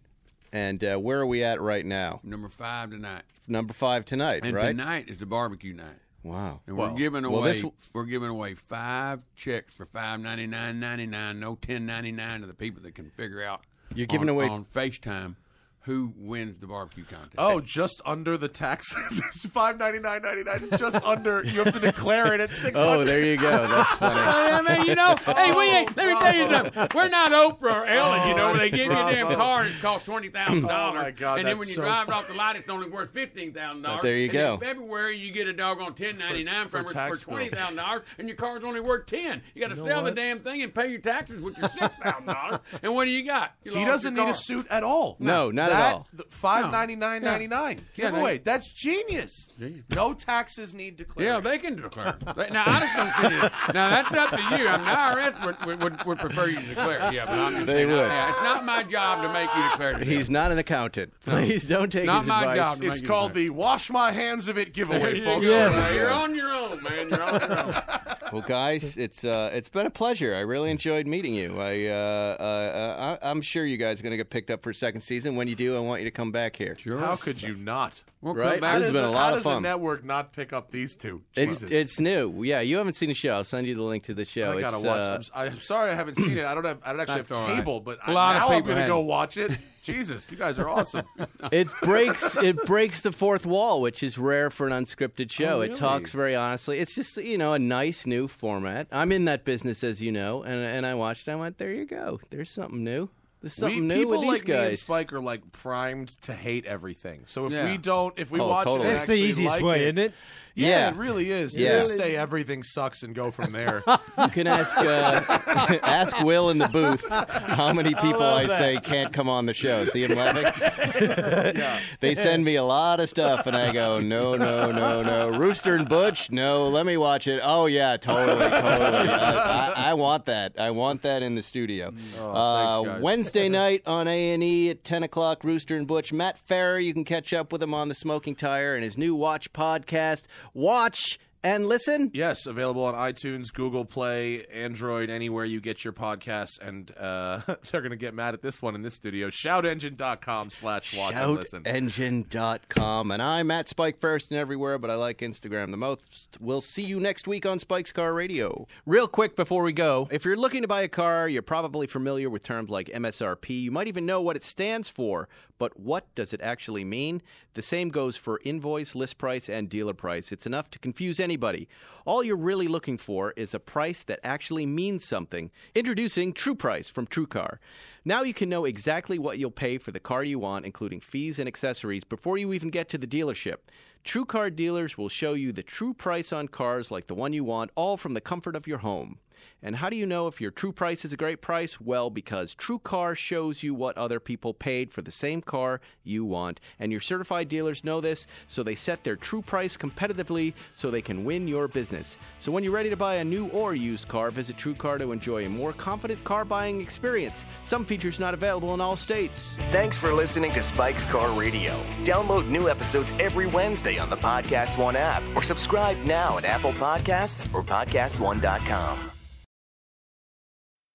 And where are we at right now? Number 5 tonight. Number 5 tonight, and right? And tonight is the barbecue night. Wow! And we're giving away 5 checks for $5.99.99, no $10.99 to the people that can figure out. You're giving away on FaceTime who wins the barbecue contest. Oh, just under the tax. $5.99.99 is just under. You have to declare it at $600. Oh, there you go. That's funny. Hey, let me tell you something. We're not Oprah or Ellen, where they give you a damn car and it costs $20,000. Oh, my God. And then when you drive it off the lot, it's only worth $15,000. There you go. In February, you get a doggone $10.99 from her for $20,000, and your car's only worth $10,000. You got to sell the damn thing and pay your taxes, which is $6,000. And what do you got? He doesn't need a suit at all. No, not at all. $599.99 giveaway. That's genius. No taxes need declared. Yeah, they can declare. Now, I just don't see this. Now, that's up to you. I mean, the IRS would prefer you to declare. Yeah, but I'm just saying, would. Yeah, it's not my job to make you declare. He's not an accountant. Please don't take Not his my advice. job. It's called the wash my hands of it giveaway, folks. You're on your own, man. You're on your own. Well, guys, it's been a pleasure. I really enjoyed meeting you. I'm sure you guys are going to get picked up for a second season. When you do, I want you to come back here. Sure. How could you not? We'll Right? come back. This has been a lot of How does fun. the network not pick up these two? Jesus. It's new. Yeah, you haven't seen the show. I'll send you the link to the show. I gotta watch. I'm sorry I haven't seen it. I don't actually have That's all right. cable, but A lot of now I'm people going to had go it. watch it. Jesus, you guys are awesome. It breaks the fourth wall, which is rare for an unscripted show. Oh, It really? talks very honestly. It's just a nice new format. I'm in that business, as you know, and I watched it. I went, there you go. There's something new. There's something new with People these like me and guys. Spike are like primed to hate everying. So if Yeah. we Oh, watch totally. it, and That's the actually easiest like way, isn't it? Yeah, it really is. You Yeah. just say everything sucks and go from there. You can ask Will in the booth how many people I say can't come on the show. See him laughing? They send me a lot of stuff, and I go, no. Rooster and Butch, no, let me watch it. Oh, yeah, totally. I want that. I want that in the studio. Thanks, guys. Wednesday night on A&E at 10 o'clock, Rooster and Butch. Matt Farah, you can catch up with him on The Smoking Tire and his new Watch podcast. Watch and listen. Yes, available on iTunes, Google Play, Android, anywhere you get your podcasts. And they're going to get mad at this one in this studio. ShoutEngine.com/watch and listen. ShoutEngine.com. And I'm at Spike First and everywhere, but I like Instagram the most. We'll see you next week on Spike's Car Radio. Real quick before we go, if you're looking to buy a car, you're probably familiar with terms like MSRP. You might even know what it stands for, but what does it actually mean? The same goes for invoice, list price, and dealer price. It's enough to confuse anybody. All you're really looking for is a price that actually means something. Introducing True Price from TrueCar. Now you can know exactly what you'll pay for the car you want, including fees and accessories, before you even get to the dealership. TrueCar dealers will show you the true price on cars like the one you want, all from the comfort of your home. And how do you know if your true price is a great price? Well, because TrueCar shows you what other people paid for the same car you want. And your certified dealers know this, so they set their true price competitively so they can win your business. So when you're ready to buy a new or used car, visit TrueCar to enjoy a more confident car buying experience. Some features not available in all states. Thanks for listening to Spike's Car Radio. Download new episodes every Wednesday on the Podcast One app or subscribe now at Apple Podcasts or PodcastOne.com.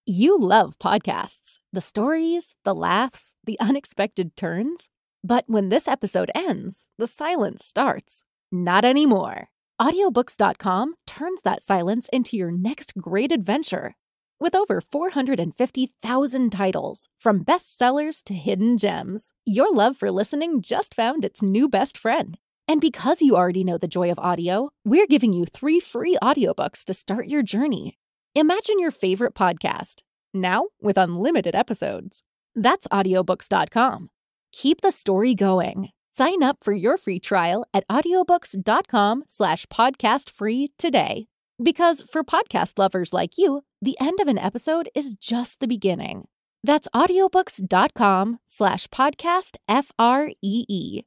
You love podcasts, the stories, the laughs, the unexpected turns. But when this episode ends, the silence starts. Not anymore. Audiobooks.com turns that silence into your next great adventure. With over 450,000 titles, from bestsellers to hidden gems, your love for listening just found its new best friend. And because you already know the joy of audio, we're giving you 3 free audiobooks to start your journey. Imagine your favorite podcast, now with unlimited episodes. That's audiobooks.com. Keep the story going. Sign up for your free trial at audiobooks.com/podcastfree today. Because for podcast lovers like you, the end of an episode is just the beginning. That's audiobooks.com/podcastfree.